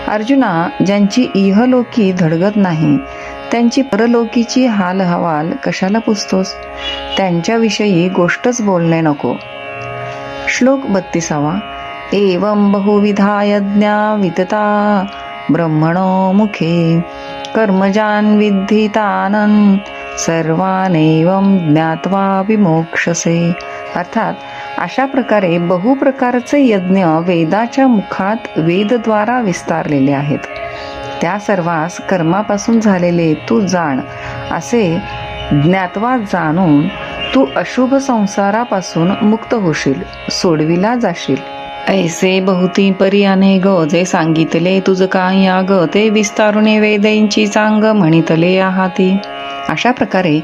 अर्जुना, ज्यांची इहलोकी धडगत नाही, त्यांची परलोकीची हाल हवाल कशाला पुसतोस? त्यांच्याविषयी गोष्टच बोलणे नको. श्लोक 32. एवं बहुविधा यज्ञा वितता ब्रह्मणो मुखे, कर्मजान विद्धितानन सर्वानेवं ज्ञात्वा विमोक्षसे. अर्थात अशा प्रकारे बहुप्रकारचे यज्ञ वेदाच्या मुखात वेदद्वारा विस्तारलेले आहेत. त्या सर्वांस कर्मापासून झालेले तू जाण, असे ज्ञात्वा जाणून तू अशुभ संसारापासून मुक्त होशील, सोडविला जाशील. ऐसे बहुती पर्याने ग, जे सांगितले तुझ काय याग, ते विस्तारुने वेदैंची चांग म्हणितले आहाती. अशा प्रकारे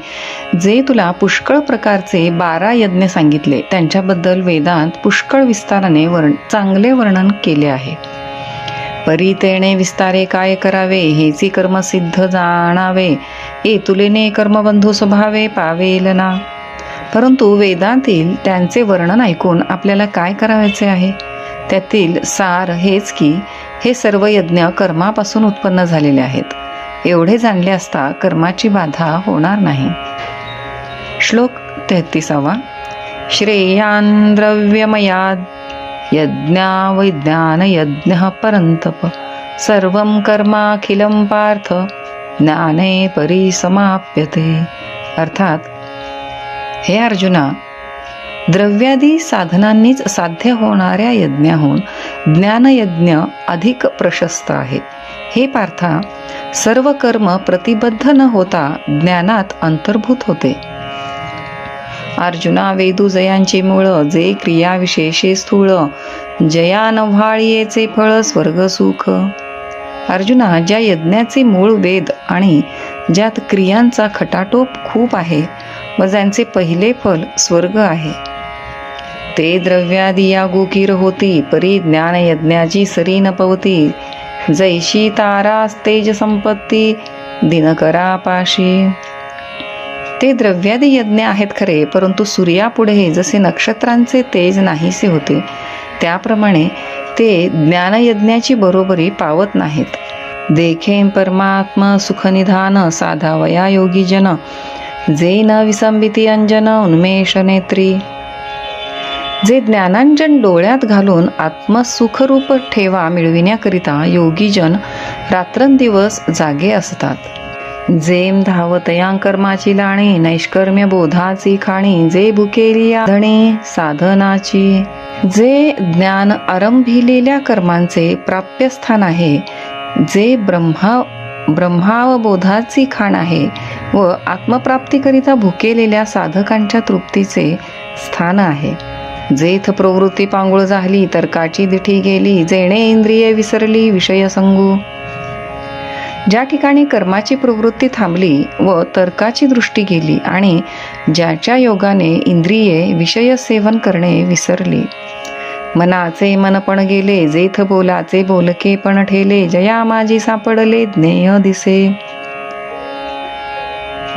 जे तुला पुष्कळ प्रकारचे 12 यज्ञ सांगितले, त्यांच्याबद्दल वेदांत पुष्कळ विस्ताराने चांगले वर्णन केले आहे. परी तेणे विस्तारे काय करावे, हेची कर्म सिद्ध जाणावे, ए तुलेने कर्मबंधू स्वभावे पावेल ना. परंतु वेदांतील त्यांचे वर्णन ऐकून आपल्याला काय करायचे आहे? त्यातील सार हेच की हे सर्व यज्ञ कर्मापासून उत्पन्न झालेले आहेत. एवढे जाणले असता कर्माची बाधा होणार नाही. श्लोक 33. श्रेयान द्रव्यमयाद यज्ञा वैज्ञान यज्ञ परंतप, सर्वं कर्माखिलं पार्थ ज्ञाने परिसमाप्यते. अर्थात, हे अर्जुना, द्रव्यादी साधनांनीच साध्य होणाऱ्या यज्ञाहून ज्ञानयज्ञ अधिक प्रशस्त आहे. हे पार्था, सर्व कर्म प्रतिबद्ध न होता ज्ञानात अंतर्भूत होते. अर्जुना, वेदू जयांचे मूळ, जे क्रियाविशेषे स्थूळ, जया नव्हाळीयेचे फळ स्वर्ग सुख. अर्जुना, ज्या यज्ञाचे मूळ वेद आणि ज्यात क्रियांचा खटाटोप खूप आहे व ज्यांचे पहिले फल स्वर्ग आहे, ते द्रव्यादी या गोकीर होती, परी ज्ञान यज्ञाची सरी न पवती, जैशी तारा तेज संपत्ती दिनकरा पाशी. ते द्रव्यादी यज्ञ आहेत खरे, परंतु सूर्यापुढे जसे नक्षत्रांचे तेज नाहीसे होते, त्याप्रमाणे ते ज्ञानयज्ञाची बरोबरी पावत नाहीत. देखें परमात्मा सुखनिधान साधावया योगी जन, जे न विसंबिती अंजन उन्मेष नेत्री. जे ज्ञानांजन डोळ्यात घालून आत्मसुखरूप ठेवा मिळविण्याकरिता योगीजन रात्रंदिवस जागे असतात. जेम धावतयां कर्माची लाणी, नैष्कर्म्य बोधाची खाणी, जे भुकेली या धणी साधनाची. जे ज्ञान आरंभिलेल्या कर्मांचे प्राप्यस्थान आहे, जे ब्रह्मावबोधाची खाण आहे व आत्मप्राप्तीकरिता भुकेलेल्या साधकांच्या तृप्तीचे स्थान आहे. जेथ प्रवृत्ती पांगुळ झाली, तर्काची दिठी गेली, जेणे इंद्रिये विसरली विषय संगू. ज्या ठिकाणी कर्माची प्रवृत्ती थांबली व तर्काची दृष्टी गेली आणि ज्याच्या योगाने इंद्रिये विषय सेवन करणे विसरली. मनाचे मनपण गेले, जेथ बोलाचे बोलके पण ठेले, जया माझी सापडले ज्ञेय दिसे.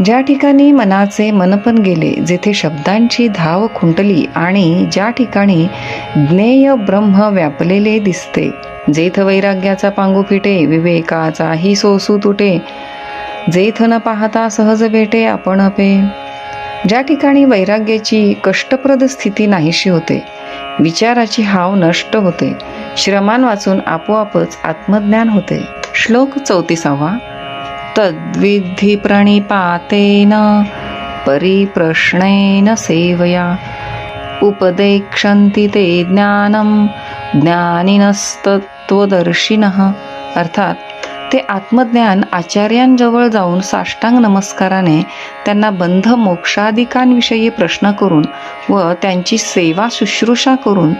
ज्या ठिकाणी मनाचे मनपण गेले, जेथे शब्दांची धाव खुंटली आणि ज्या ठिकाणी ज्ञेय ब्रह्म व्यापलेले दिसते, जेथ वैराग्याचा पांगू फिटे, विवेकाचाही सोसू तुटे, जेथ न पाहता सहज भेटे आपण अपे. ज्या ठिकाणी वैराग्याची कष्टप्रद स्थिती नाहीशी होते, विचाराची हाव नष्ट होते, श्रमान वाचून आपोआपच आत्मज्ञान होते. श्लोक 34. तद्विद्धि प्रणिपातेन परिप्रश्नेन सेवया, उपदेक्षन्ति ते ज्ञानं ज्ञानिनस्तत्त्वदर्शिनः. अर्थात, ते आत्मज्ञान आचार्यांजवळ जाऊन साष्टांग नमस्काराने त्यांना बंध मोक्षादिकांविषयी प्रश्न करून व त्यांची सेवा शुश्रूषा करून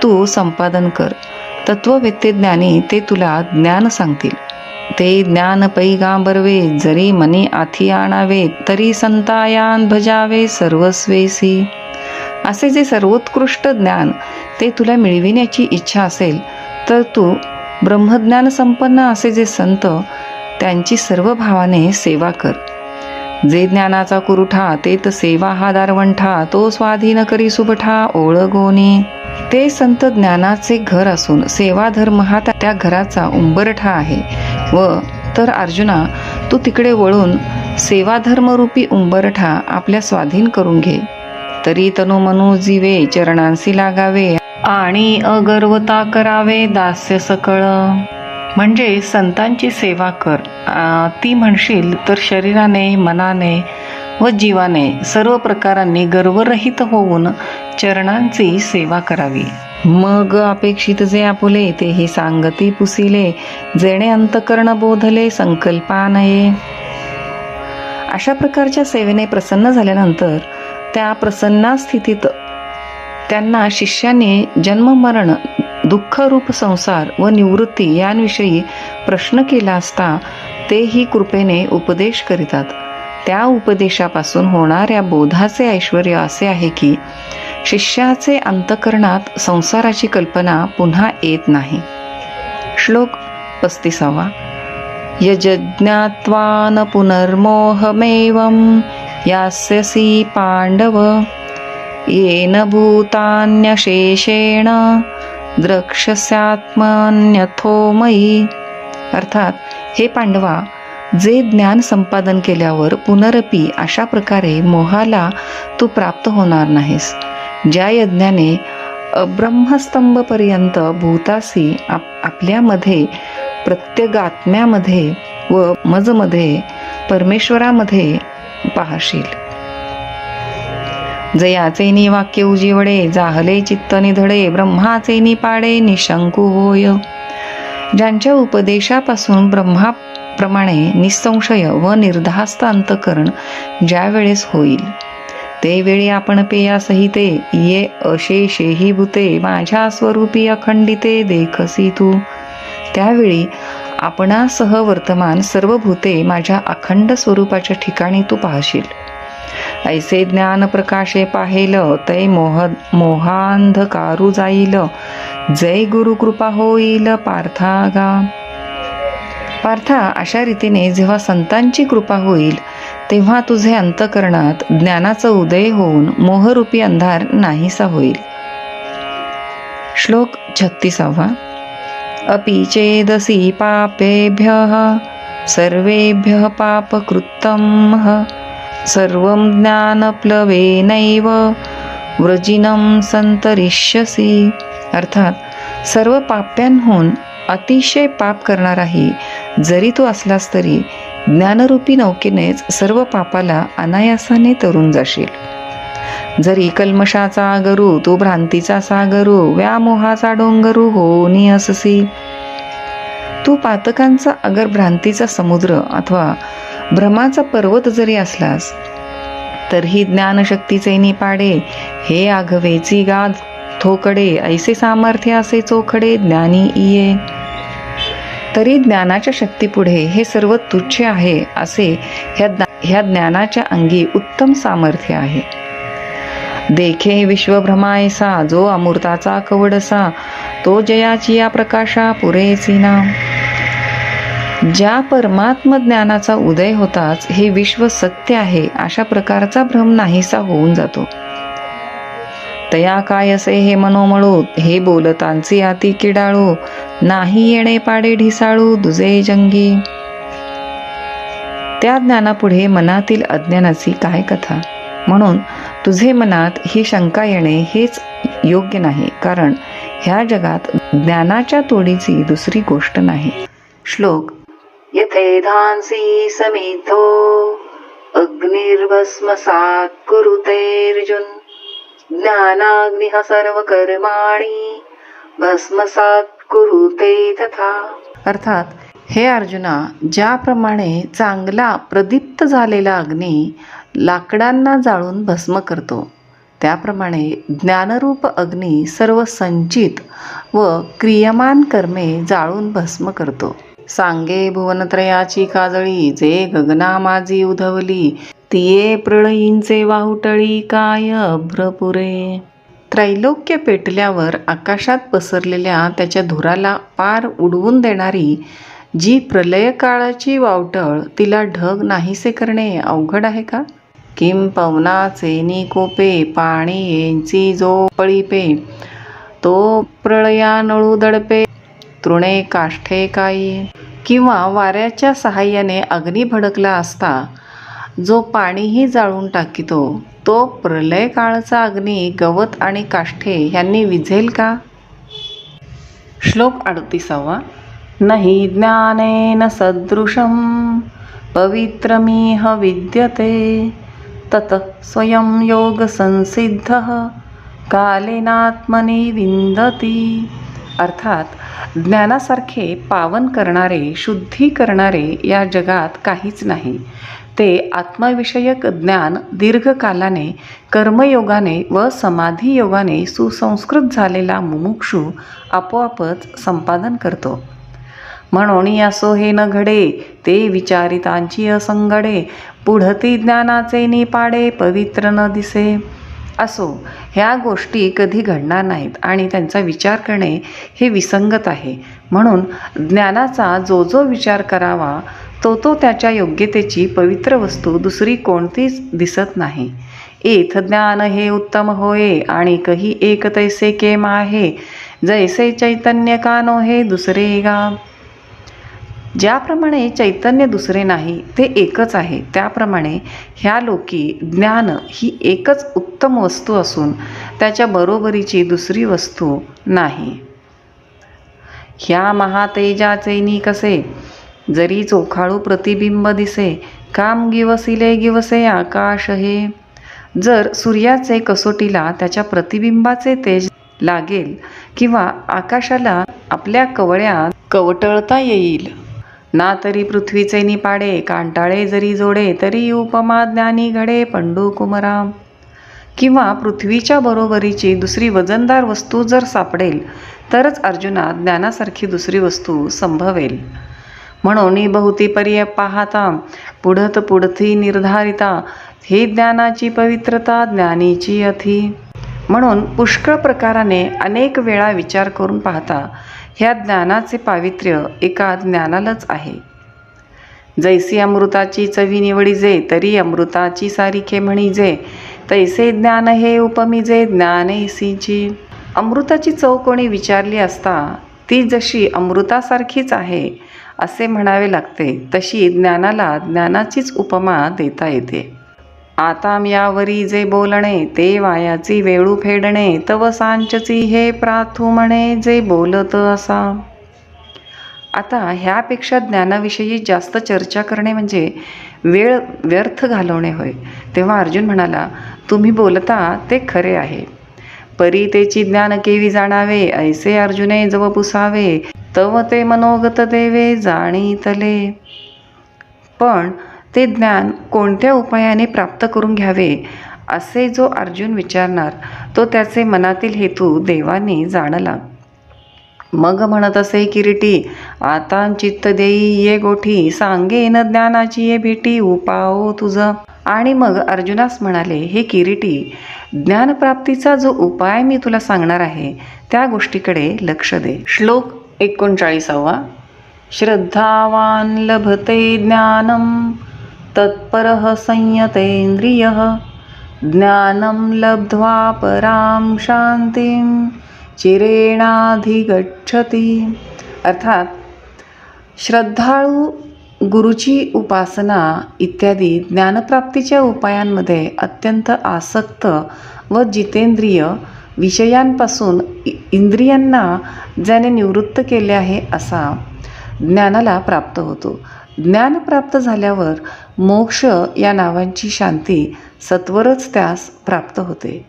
तू संपादन कर. तत्ववेत्ते ज्ञानी ते तुला ज्ञान सांगतील. ते ज्ञान पैगांबरवे जरी मनी आथी आणावे तरी संतायान भजावे सर्वस्वेसी. असे जे सर्वोत्कृष्ट ज्ञान ते तुला मिळविण्याची इच्छा असेल तर तू ब्रह्मज्ञान संपन्न असे जे संत त्यांची सर्व भावाने सेवा कर. जे ज्ञानाचा कुरुठा ते सेवा हा दारवंठा तो स्वाधीन करी सुबठा ओळगोनी. ते संत ज्ञानाचे घर असून सेवा धर्म हा त्या घराचा उंबरठा आहे. व तर अर्जुना तू तिकडे वळून सेवाधर्मरूपी उंबरठा आपल्या स्वाधीन करून घे. तरी तनु मनु जीवे चरणांसी लागावे आणि अगर्वता करावे दास्य सकळ. म्हणजे संतांची सेवा कर. ती म्हणशील तर शरीराने मनाने व जीवाने सर्व प्रकारांनी गर्वरहित होऊन चरणांची सेवा करावी. मग अपेक्षित जे आपुले तेही सांगती पुसिले जेणे अंतकर्ण बोधले संकल्पानये. अशा प्रकारच्या सेवेने प्रसन्न झाल्यानंतर त्या प्रसन्ना स्थितीत त्यांना शिष्याने जन्म मरण दुःखरूप संसार व निवृत्ती यांविषयी प्रश्न केला असता तेही कृपेने उपदेश करीतात. त्या उपदेशापासून होणाऱ्या बोधाचे ऐश्वर्य असे आहे की शिष्याचे अंतकरणात संसाराची कल्पना पुन्हा येत नाही. श्लोक 35. यज्ञात्वा न पुनर्मोहमेवं यास्यसि पांडव येन भूतान्यशेषेण द्रक्ष्यस्यात्मन्यथो मयी. अर्थात हे पांडवा, जे ज्ञान संपादन केल्यावर पुनरपी अशा प्रकारे मोहाला तू प्राप्त होणार नाहीस. ज्या यज्ञाने अब्रह्मस्तंभपर्यंत भूतासी आपल्यामध्ये प्रत्यगात्म्यामध्ये व मजमध्ये परमेश्वरामध्ये पाहशील. जयाचे वाक्य उजिवडे जाहले चित्त निधडे ब्रह्माचे निपाडे निशंकू होय. ज्यांच्या उपदेशापासून ब्रह्माप्रमाणे निसंशय व निर्धास्त अंतकरण ज्या वेळेस होईल ते वेळी आपण पेयासहिते ये अशेषेही भूते माझ्या स्वरूपी अखंडिते देखसी तू. त्यावेळी आपणासह वर्तमान सर्व भूते माझ्या अखंड स्वरूपाच्या ठिकाणी तू पाहशील. ऐसे ज्ञान प्रकाशे पाहेल तै मोहांधकारू जाईल जय गुरु कृपा होईल पार्थागा. पार्था, अशा रीतीने जेव्हा संतांची कृपा होईल तेव्हा तुझे अंतकरणात ज्ञानाचा उदय होऊन मोहरूपी अंधार नाहीसा होईल. श्लोक 36. अपि चेदसि पापेभ्यः सर्वेभ्यः पापकृत्तम् सर्वं ज्ञानप्लवेनैव वृजिनं संतरिष्यसि. अर्थात सर्व पाप्यांहून अतिशय पाप करणाराही जरी तू असलास तरी ज्ञानरूपी नौकेनेच सर्व पापाला अनायासाने तरून जाशील. जरी कल्मशाचा गरू तू भ्रांतीचा सागरू व्यामोहाचा डोंगरू होनी अससी. तू पातकांचा अगर भ्रांतीचा समुद्र अथवा भ्रमाचा पर्वत जरी असलास तरीही ज्ञानशक्तीचे निपाडे हे आघवेची गाद थोकडे ऐसे सामर्थ्य असे चोखडे ज्ञानी इये. तरी ज्ञानाच्या शक्तीपुढे हे सर्व तुच्छ आहे असे ह्या ज्ञानाच्या अंगी उत्तम सामर्थ्य आहे. देखे विश्वभ्रमायसा जो अमृताचा कवडसा तो जयाची या प्रकाशा पुरेची ना. ज्या परमात्म ज्ञानाचा उदय होताच हे विश्व सत्य आहे अशा प्रकारचा भ्रम नाहीसा होऊन जातो. तया काय असे हे मनोमळू हे बोलतांचे आती किडाळू नाही येणे पाडे ढिसाळू दुजे जंगी. त्या ज्ञानापुढे मनातील अज्ञानाची काय कथा. म्हणून तुझे मनात ही शंका येणे हेच योग्य नाही, कारण ह्या जगात ज्ञानाच्या तोडीची दुसरी गोष्ट नाही. श्लोक यथेधांसी समिद्धो अग्निर्भस्मसात् कुरुतेर्जुन ज्ञानाग्निः सर्व कर्माणि भस्मसात् कुरुते तथा. अर्थात हे अर्जुना, ज्याप्रमाणे चांगला प्रदीप्त झालेला अग्नी लाकडांना जाळून भस्म करतो, त्याप्रमाणे ज्ञानरूप अग्नी सर्व संचित व क्रियमान कर्मे जाळून भस्म करतो. सांगे भुवनत्रयाची काजळी, जे गगना माझी उधवली, तिये प्रळयींचे वाहुटळी, काय अभ्रपुरे. त्रैलोक्य पेटल्यावर आकाशात पसरलेल्या त्याच्या धुराला पार उडवून देणारी जी प्रलय काळाची वावटळ, तिला ढग नाहीसे करणे अवघड आहे का? किम पवनाचे निकोपे, पाणी येंची जो पळीपे, तो प्रळया नळू दडपे, तृणे काष्ठे काही. किंवा वाऱ्याच्या सहाय्याने अग्नी भडकला असता जो पाणीही जाळून टाकितो, तो प्रलय काळचा अग्नी गवत आणि काष्ठे ह्यांनी विझेल का? श्लोक 38. नहि ज्ञानेन सदृशं पवित्रमिह विद्यते, तत स्वयं योग संसिद्धः कालेनात्मनि विंदती. अर्थात ज्ञानासारखे पावन करणारे, शुद्धी करणारे या जगात काहीच नाही. ते आत्मविषयक ज्ञान दीर्घकालाने कर्मयोगाने व समाधियोगाने सुसंस्कृत झालेला मुमुक्षू आपोआपच संपादन करतो. म्हणून यासो हे न घडे, ते विचारितांची असंगडे, पुढती ज्ञानाचे निपाडे, पवित्र न दिसे. असो, ह्या गोष्टी कधी घडणार नाहीत आणि त्यांचा विचार करणे हे विसंगत आहे. म्हणून ज्ञानाचा जो जो विचार करावा, तो तो त्याच्या योग्यतेची पवित्र वस्तू दुसरी कोणतीच दिसत नाही. एथ ज्ञान हे उत्तम होय, आणि कही एक तैसे केम आहे, जैसे चैतन्य कानो हे दुसरे गा. ज्याप्रमाणे चैतन्य दुसरे नाही, ते एकच आहे, त्याप्रमाणे ह्या लोकी ज्ञान ही एकच उत्तम वस्तू असून त्याच्या बरोबरीची दुसरी वस्तू नाही. ह्या महातेजाचे नी कसे, जरी चोखाळू प्रतिबिंब दिसे, काम गिवसिले गिवसे आकाश हे. जर सूर्याचे कसोटीला त्याच्या प्रतिबिंबाचे तेज लागेल किंवा आकाशाला आपल्या कवळ्यात कवटळता येईल, ना तरी पृथ्वीचे निपाडे, कांटाळे जरी जोडे, तरी उपमा ज्ञानी घडे पंडू कुमरा. किंवा पृथ्वीच्या बरोबरीची दुसरी वजनदार वस्तू जर सापडेल, तरच अर्जुना ज्ञानासारखी दुसरी वस्तू संभवेल. म्हणून बहुती पर्य पाहता, पुढत पुढती निर्धारिता, हे ज्ञानाची पवित्रता ज्ञानीची अथी. म्हणून पुष्कळ प्रकाराने अनेक वेळा विचार करून पाहता, ह्या ज्ञानाचे पावित्र्य एका ज्ञानालाच आहे. जैसी अमृताची चवी निवडीजे, तरी अमृताची सारिखे म्हणीजे, तैसे ज्ञान हे उपमिजे ज्ञानेसीची. अमृताची चव कोणी विचारली असता ती जशी अमृतासारखीच आहे असे म्हणावे लागते, तशी ज्ञानाला ज्ञानाचीच उपमा देता येते. आता यावरी जे बोलणे, ते वायाची वेळू फेडणे, तव सांचची हे प्राथू म्हणे, जे बोलत असा. आता ह्यापेक्षा ज्ञानाविषयी जास्त चर्चा करणे म्हणजे वेळ व्यर्थ घालवणे होय. तेव्हा अर्जुन म्हणाला, तुम्ही बोलता ते खरे आहे, परी तेची ज्ञान केवी जाणावे, ऐसे अर्जुने जव पुसावे, तव ते मनोगत देवे जाणीतले. पण ते ज्ञान कोणत्या उपायाने प्राप्त करून घ्यावे असे जो अर्जुन विचारणार, तो त्याचे मनातील हेतू देवाने जाणला. मग म्हणत असे किरीटी, आता चित्त देई ये गोठी, सांगेन ज्ञानाची ये भेटी, उपाओ तुझ. आणि मग अर्जुनास म्हणाले, हे किरीटी, ज्ञानप्राप्तीचा जो उपाय मी तुला सांगणार आहे, त्या गोष्टीकडे लक्ष दे. श्लोक 39. श्रद्धावान लभते ज्ञानम, तत्परः संयतेंद्रियः, ज्ञानं लब्ध्वा परां शांतीं चिरेणाधिगच्छति. अर्थात श्रद्धाळू गुरुची उपासना इत्यादी ज्ञानप्राप्तीच्या उपायांमध्ये अत्यंत आसक्त व जितेंद्रिय, विषयांपासून इंद्रियांना ज्याने निवृत्त केले आहे असा ज्ञानाला प्राप्त होतो. ज्ञान प्राप्त झाल्यावर मोक्ष या नावांची शांती सत्वरच त्यास प्राप्त होते.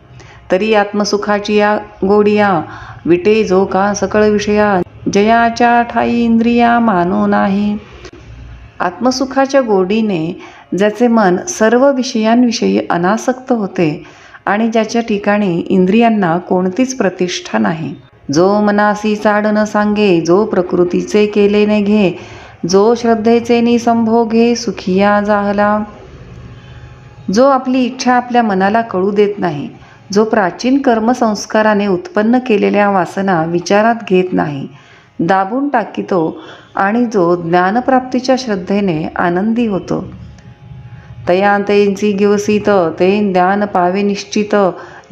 तरी आत्मसुखाची या गोडिया, विटे जो का सकळ विषया, जयाच्या ठाई इंद्रिया मानो नाही. आत्मसुखाच्या गोडीने ज्याचे मन सर्व विषयांविषयी अनासक्त होते आणि ज्याच्या ठिकाणी इंद्रियांना कोणतीच प्रतिष्ठा नाही. जो मनासी चाड न सांगे, जो प्रकृतीचे केले ने घे, जो श्रद्धेचे निसंभोगे सुखिया जाहला. जो आपली इच्छा आपल्या मनाला कळू देत नाही, जो प्राचीन कर्मसंस्काराने उत्पन्न केलेल्या वासना विचारात घेत नाही, दाबून टाकीतो आणि जो ज्ञानप्राप्तीच्या श्रद्धेने आनंदी होतो. तया तेंची गिवसित, ते ज्ञान पावे निश्चित,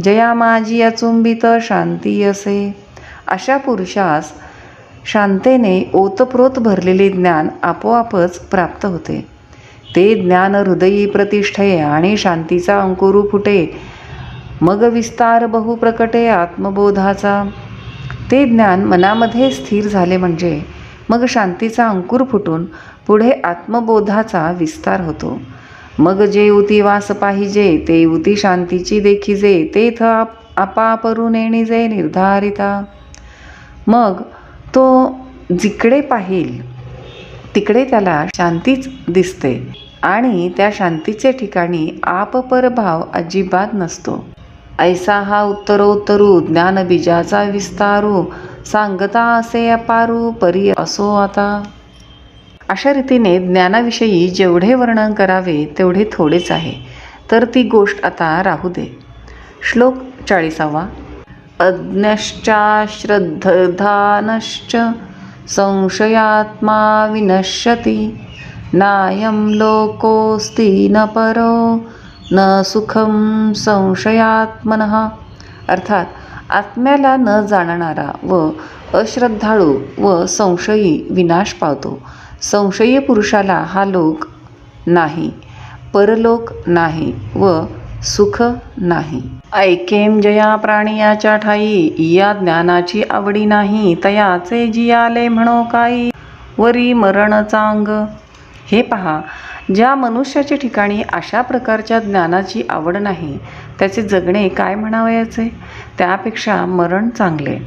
जया माझी अचुंबित शांती असे. अशा पुरुषास शांतेने ओतप्रोत भरलेले ज्ञान आपोआपच प्राप्त होते. ते ज्ञान हृदयी प्रतिष्ठे आणि शांतीचा अंकुरू फुटे. मग विस्तार बहु प्रकटे आत्मबोधाचा. ते ज्ञान मनामध्ये स्थिर झाले म्हणजे मग शांतीचा अंकुर फुटून पुढे आत्मबोधाचा विस्तार होतो. मग जे उती वास पाहिजे ते उती शांतीची देखिजे, तेथ आपापरू नेणिजे निर्धारिता. मग तो जिकडे पाहिल तिकडे त्याला शांतीच दिसते आणि त्या शांतीचे ठिकाणी आपपरभाव अजिबात नसतो. ऐसा हा उत्तरोत्तरू ज्ञानबीजाचा विस्तारू, सांगता असे अपारू परी असो आता. अशा रीतीने ज्ञानाविषयी जेवढे वर्णन करावे तेवढे थोडेच आहे, तर ती गोष्ट आता राहू दे. श्लोक 40. अज्ञश्चाश्रद्धानश्च संशयात्मा विनश्यति, नायं लोकोऽस्ति न परो न सुखम संशयात्मनः. अर्थात आत्म्याला न जाणणारा व अश्रद्धाळू व संशयी विनाश पावतो. संशयी पुरुषाला हा लोक नाही, परलोक नाही व सुख नाही. ऐकेम जया प्राणियाच्या ठाई, या ज्ञानाची आवडी नाही, तयाचे जियाले म्हणो काही, वरी मरण चांग. हे पहा, ज्या मनुष्याच्या ठिकाणी अशा प्रकारच्या ज्ञानाची आवड नाही त्याचे जगणे काय म्हणावयाचे, त्यापेक्षा मरण चांगले.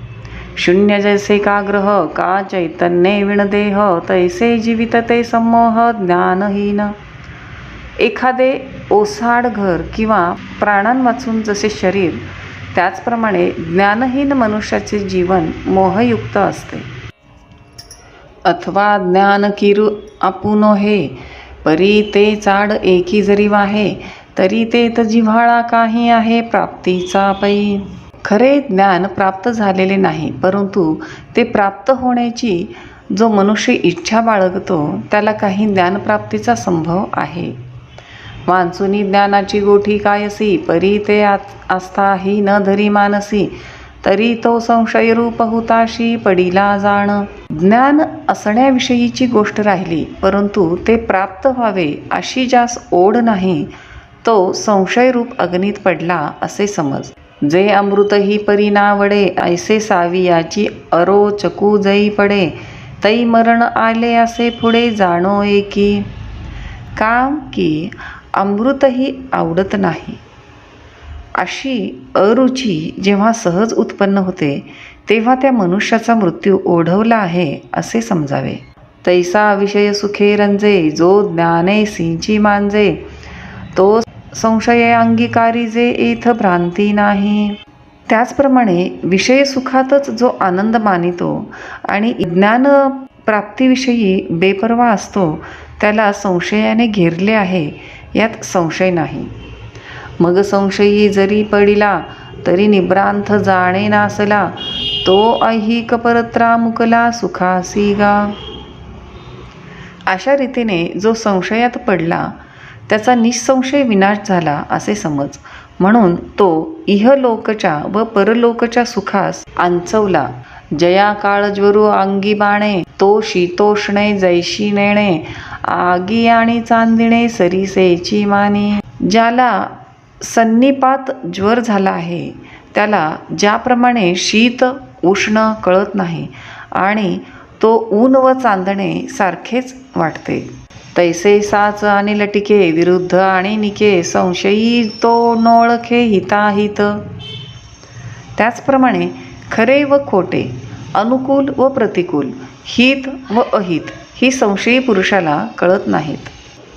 शून्य जैसे का ग्रह, का चैतन्ये विणदेह, तैसे जीवित ते संमोह ज्ञानहीन. एखादे ओसाड घर किंवा प्राणांवाचून जसे शरीर, त्याचप्रमाणे ज्ञानहीन मनुष्याचे जीवन मोहयुक्त असते. अथवा ज्ञान किरू आपुनो हे, परी ते चाड एकी जरी वाहे, तरी ते जिव्हाळा काही आहे प्राप्तीचा पै. खरे ज्ञान प्राप्त झालेले नाही, परंतु ते प्राप्त होण्याची जो मनुष्य इच्छा बाळगतो त्याला काही ज्ञानप्राप्तीचा संभव आहे. वांचुनी ज्ञानाची गोठी कायसी, परी ते आस्थाही न धरी मानसी, तरी तो संशयरूप हुताशी पडिला जाण. ज्ञान असण्याविषयीची गोष्ट राहिली, परंतु ते प्राप्त व्हावे अशी ज्यास ओढ नाही, तो संशयरूप अग्नीत पडला असे समज. जे अमृतही परी नावडे, ऐसे सावियाची अरोचकू जई पडे, तै मरण आले असे पुढे जाणो एकी. काम की अमृतही आवडत नाही अशी अरुची जेव्हा सहज उत्पन्न होते तेव्हा त्या मनुष्याचा मृत्यू ओढवला आहे असे समजावे. तैसा विषय सुखे रंजे, जो ज्ञाने सिंची मांजे, तो संशय अंगीकारी जे एथ भ्रांती नाही. त्याचप्रमाणे विषय सुखातच जो आनंद मानितो आणि ज्ञान प्राप्तीविषयी बेपर्वा असतो त्याला संशयाने घेरले आहे यात संशय नाही. मग संशयी जरी पडिला तरी निभ्रांत जाणे नासला, तो ऐहिक परत्रा मुकला सुखासी गा. अशा रीतीने जो संशयात पडला त्याचा निसंशय विनाश झाला असे समज. म्हणून तो इहलोकच्या व परलोकच्या सुखास आंचवला. जया काळ ज्वरू अंगी बाणे, तो शीतोष्णे जैशी नेणे, आगी आणि चांदिणे सरीसेची मानी. ज्याला सन्निपात ज्वर झाला आहे त्याला ज्याप्रमाणे शीत उष्ण कळत नाही आणि तो ऊन व चांदणे सारखेच वाटते, तैसे साच आणि लटिके विरुद्ध आणि निके, संशयी तो नोळखे हिताहित. त्याचप्रमाणे खरे व खोटे अनुकूल व प्रतिकूल, हित व अहित ही संशयी पुरुषाला कळत नाहीत.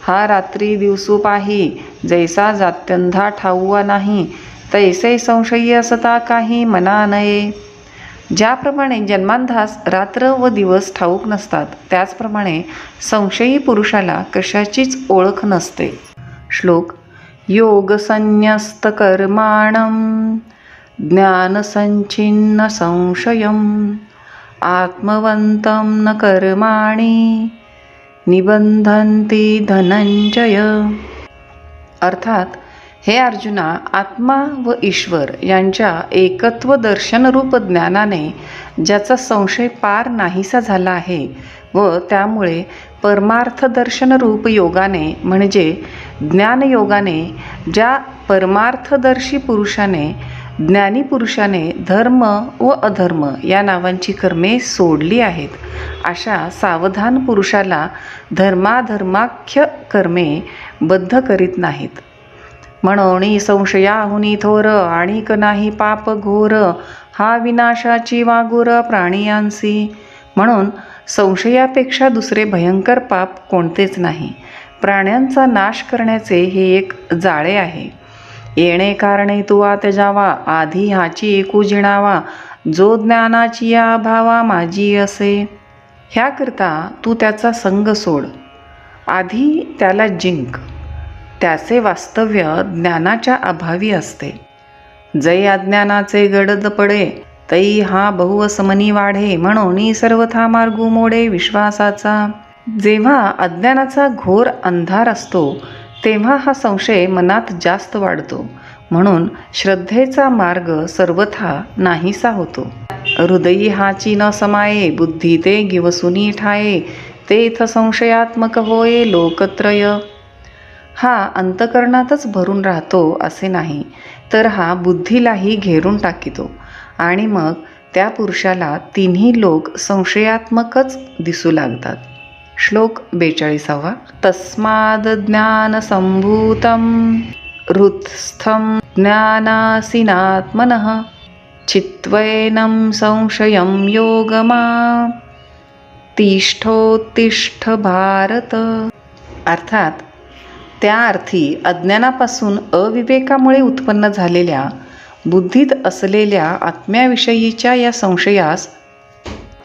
हा रात्री दिवसू पाही, जैसा जात्यंधा ठाऊवा नाही, तैसे संशयी असता काही मना नये. ज्याप्रमाणे जन्मांधास रात्र व दिवस ठाऊक नसतात, त्याचप्रमाणे संशयी पुरुषाला कशाचीच ओळख नसते. श्लोक. योगसंन्यस्त कर्माणं ज्ञानसंचिन्न संशयं आत्मवन्तं न कर्माणि निबंधन्ति धनंजय. अर्थात, हे अर्जुना, आत्मा व ईश्वर यांच्या एकत्व दर्शनरूप ज्ञानाने ज्याचा संशय पार नाहीसा झाला आहे व त्यामुळे परमार्थ दर्शनरूप योगाने म्हणजे ज्ञानयोगाने ज्या परमार्थदर्शी पुरुषाने ज्ञानी पुरुषाने धर्म व अधर्म या नावांची कर्मे सोडली आहेत, अशा सावधान पुरुषाला धर्माधर्माख्य कर्मे बद्ध करीत नाहीत. म्हणून संशयाहुनी थोर आणिक नाही पाप घोर, हा विनाशाची वागुर प्राणियांसी. म्हणून संशयापेक्षा दुसरे भयंकर पाप कोणतेच नाही. प्राण्यांचा नाश करण्याचे हे एक जाळे आहे. येणे कारणे तुवा त्यजावा, आधी ह्याची एकू जिणावा, जो ज्ञानाची या भावा माझी असे. ह्याकरता तू त्याचा संग सोड, आधी त्याला जिंक. त्याचे वास्तव्य ज्ञानाच्या अभावी असते. जै अज्ञानाचे गडद पडे, तै हा बहुवसमनी वाढे. म्हणून सर्वथा मार्गू मोडे विश्वासाचा. जेव्हा अज्ञानाचा घोर अंधार असतो, तेव्हा हा संशय मनात जास्त वाढतो. म्हणून श्रद्धेचा मार्ग सर्वथा नाहीसा होतो. हृदयी हाची न समाये, बुद्धी ते गिवसुनी ठाये, तेथ संशयात्मक होये लोकत्रय. हा अंतकरणातच भरून राहतो असे नाही, तर हा बुद्धीलाही घेरून टाकितो आणि मग त्या पुरुषाला तिन्ही लोक संशयात्मकच दिसू लागतात. श्लोक 42. तस्माद ज्ञानसंभूतं हृत्स्थं ज्ञानासीनात्मनः चित्वैनं संशयं योगमा तिष्ठोत्तिष्ठ भारत. अर्थात, त्या अर्थी अज्ञानापासून अविवेकामुळे उत्पन्न झालेल्या बुद्धीत असलेल्या आत्म्याविषयीच्या या संशयास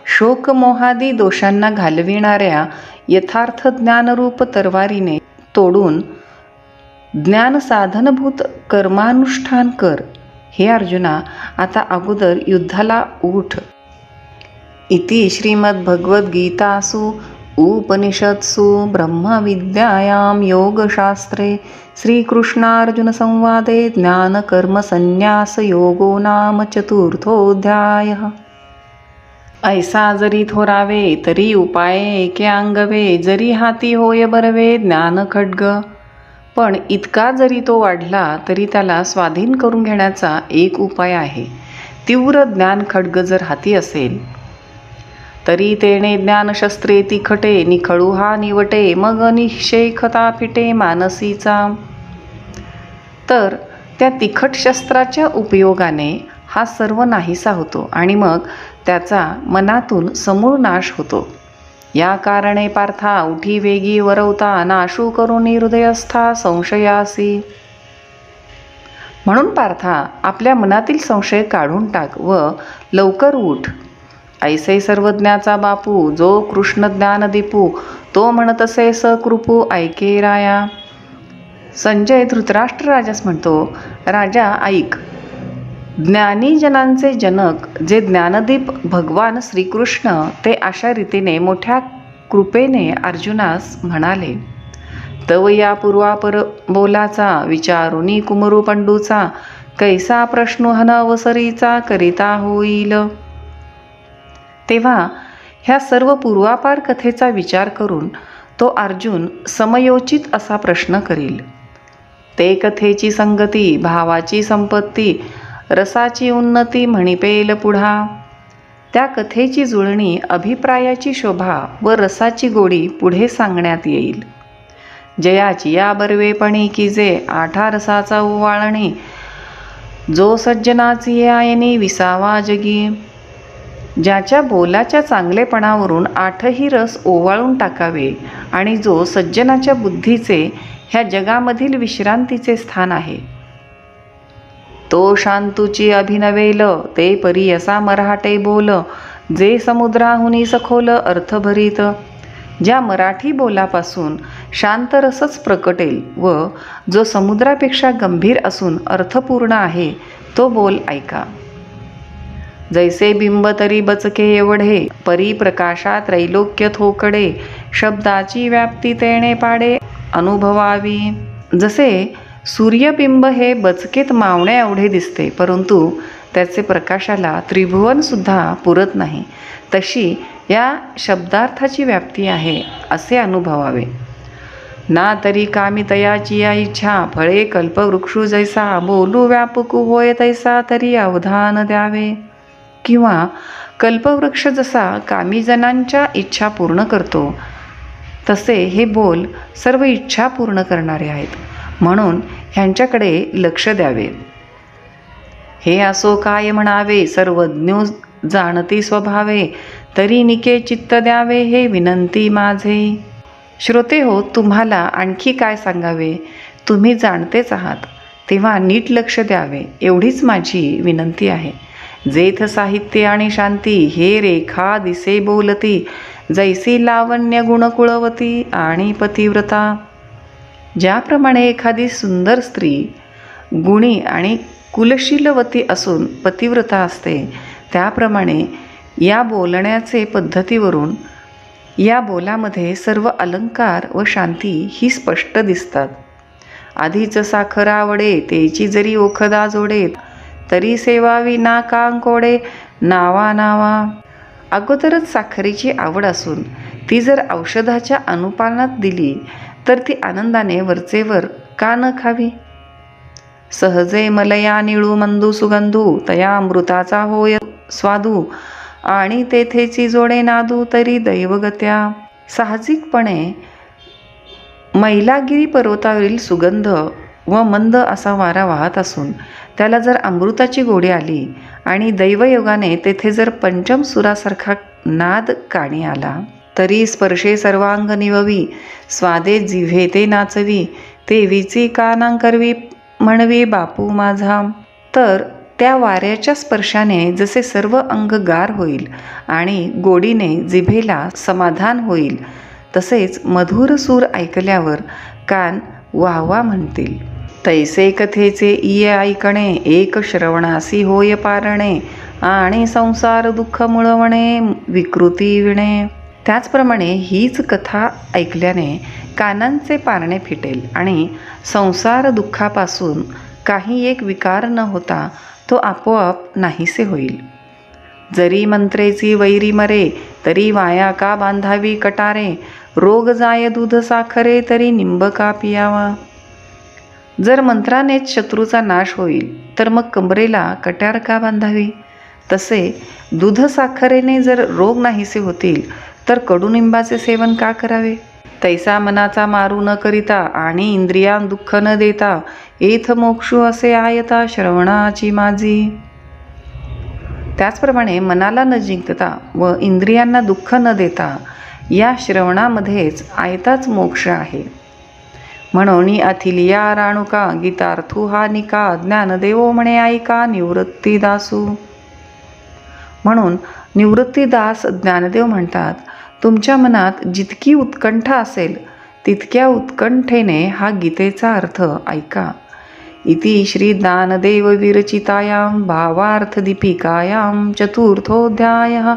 शोकमोहादी दोषांना घालविणाऱ्या यथार्थ ज्ञानरूप तरवारीने तोडून ज्ञानसाधनभूत कर्मानुष्ठान कर. हे अर्जुना, आता अगोदर युद्धाला उठ. इति श्रीमद्भगवद्गीतासु उपनिषत्सु ब्रह्मविद्यायां योगशास्त्रे श्रीकृष्णार्जुनसंवादे ज्ञानकर्मसन्न्यासयोगो नाम चतुर्थोऽध्यायः. ऐसा जरी थोरावे तरी उपाय एके अंगवे, जरी हाती होय बरवे ज्ञान खड्ग. पण इतका जरी तो वाढला तरी त्याला स्वाधीन करून घेण्याचा एक उपाय आहे. तीव्र ज्ञान खड्ग जर हाती असेल तरी तेणे ज्ञानशस्त्रे तिखटे, निखळू हा निवटे, मग निःशेखता फिटे मानसीचा. तर त्या तिखट शस्त्राच्या उपयोगाने हा सर्व नाहीसा होतो आणि मग त्याचा मनातून समूळ नाश होतो. या कारणे पार्था उठी वेगी वरवता, नाशू करून हृदयस्था संशयासी. म्हणून पार्था, आपल्या मनातील संशय काढून टाक व लवकर उठ. ऐसे सर्वज्ञाचा बापू, जो कृष्ण ज्ञान दीपू, तो म्हणतसे सकृपू ऐके राया. संजय धृतराष्ट्र राजास म्हणतो, राजा ऐक. ज्ञानीजनांचे जनक जे ज्ञानदीप भगवान श्रीकृष्ण ते अशा रीतीने मोठ्या कृपेने अर्जुनास म्हणाले. तव या पूर्वापर बोलाचा, विचारुनी कुमरू पंडूचा, कैसा प्रश्न अवसरीचा करिता होईल. तेव्हा ह्या सर्व पूर्वापार कथेचा विचार करून तो अर्जुन समयोचित असा प्रश्न करील. ते कथेची संगती, भावाची संपत्ती, रसाची उन्नती म्हणिपेल पुढा. त्या कथेची जुळणी, अभिप्रायाची शोभा व रसाची गोडी पुढे सांगण्यात येईल. जयाची या बर्वेपणी कीजे, आठा रसाचा उवाळणी, जो सज्जनाची आयनी विसावा जगी. ज्याच्या बोलाच्या चांगलेपणावरून आठही रस ओवाळून टाकावे आणि जो सज्जनाच्या बुद्धीचे ह्या जगामधील विश्रांतीचे स्थान आहे. तो शांतुची अभिनवेल ते परी असा मराठे बोल, जे समुद्राहुनी सखोल अर्थभरीत. ज्या मराठी बोलापासून शांत रसच प्रकटेल व जो समुद्रापेक्षा गंभीर असून अर्थपूर्ण आहे तो बोल ऐका. जैसे बिंब तरी बचके एवढे, परी प्रकाशा त्रैलोक्य थोकडे. शब्दाची व्याप्ती तेणे पाडे अनुभवावी. जसे सूर्यबिंब हे बचकेत मावण्या एवढे दिसते, परंतु त्याचे प्रकाशाला त्रिभुवन सुद्धा पुरत नाही, तशी या शब्दार्थाची व्याप्ती आहे असे अनुभवावे. ना तरी कामी तयाची या इच्छा, फळे कल्पवृक्षू जैसा. बोलू व्यापकू होय तैसा, तरी अवधान द्यावे. किंवा कल्पवृक्ष जसा कामीजनांच्या इच्छा पूर्ण करतो, तसे हे बोल सर्व इच्छा पूर्ण करणारे आहेत, म्हणून ह्यांच्याकडे लक्ष द्यावे. हे असो काय म्हणावे, सर्वज्ञ जाणती स्वभावे. तरी निके चित्त द्यावे, हे विनंती माझे. श्रोते हो, तुम्हाला आणखी काय सांगावे, तुम्ही जाणतेच आहात, तेव्हा नीट लक्ष द्यावे एवढीच माझी विनंती आहे. जेथ साहित्य आणि शांती, हे रेखा दिसे बोलती. जैसी लावण्य गुणकुळवती आणि पतिव्रता. ज्याप्रमाणे एखादी सुंदर स्त्री गुणी आणि कुलशीलवती असून पतिव्रता असते, त्याप्रमाणे या बोलण्याचे पद्धतीवरून या बोलामध्ये सर्व अलंकार व शांती ही स्पष्ट दिसतात. आधीच साखर आवडे, तेची जरी ओखदा जोडे. तरी सेवावी ना कांकोडे, नावा नावा. अगोदरच साखरेची आवड असून ती जर औषधाच्या अनुपालनात दिली, तर ती आनंदाने वरचेवर का न खावी. सहजे मलया निळू मंदू सुगंधू, तया अमृताचा होय स्वादू. आणि तेथेची जोडे नादू, तरी दैवगत्या. साहजिकपणे मैलागिरी पर्वतावरील सुगंध व मंद असा वारा वाहत असून त्याला जर अमृताची गोडी आली आणि दैवयोगाने तेथे जर पंचम सुरासारखा नाद काणी आला, तरी स्पर्शे सर्वांग निववी. स्वादे जिव्हे ते नाचवी, तेवीची कानांकरवी म्हणवी बापू माझा. तर त्या वाऱ्याच्या स्पर्शाने जसे सर्व अंग गार होईल आणि गोडीने जिभेला समाधान होईल, तसेच मधुर सूर ऐकल्यावर कान वाह वाह म्हणतील. तैसे कथेचे इये ऐकणे, एक श्रवणासी होय पारणे. आणि संसार दुःख मुळवणे, विकृती विणे. त्याचप्रमाणे हीच कथा ऐकल्याने कानांचे पारणे फिटेल आणि संसार दुःखापासून काही एक विकार न होता तो आपोआप नाहीसे होईल. जरी मंत्रेची वैरी मरे, तरी वाया का बांधावी कटारे. रोग जाय दूध साखरे, तरी निंब का पियावा. जर मंत्रानेच शत्रूचा नाश होईल, तर मग कमरेला कट्यार का बांधावी. तसे दूध साखरेने जर रोग नाहीसे होतील, तर कडुनिंबाचे सेवन का करावे. तैसा मनाचा मारू न करिता आणि इंद्रियां दुःख न देता, एथ मोक्षू असे आयता श्रवणाची माझी. त्याचप्रमाणे मनाला न जिंकता व इंद्रियांना दुःख न देता या श्रवणामध्येच आयताच मोक्ष आहे. म्हणून अथिलिया राणुका, गीतार्थू हा निका. ज्ञानदेवो म्हणे ऐका, निवृत्ती दासू. म्हणून निवृत्तीदास ज्ञानदेव म्हणतात, तुमच्या मनात जितकी उत्कंठा असेल तितक्या उत्कंठेने हा गीतेचा अर्थ ऐका. इति श्री ज्ञानदेव विरचितायां भावार्थ दीपिकायां चतुर्थोऽध्यायः.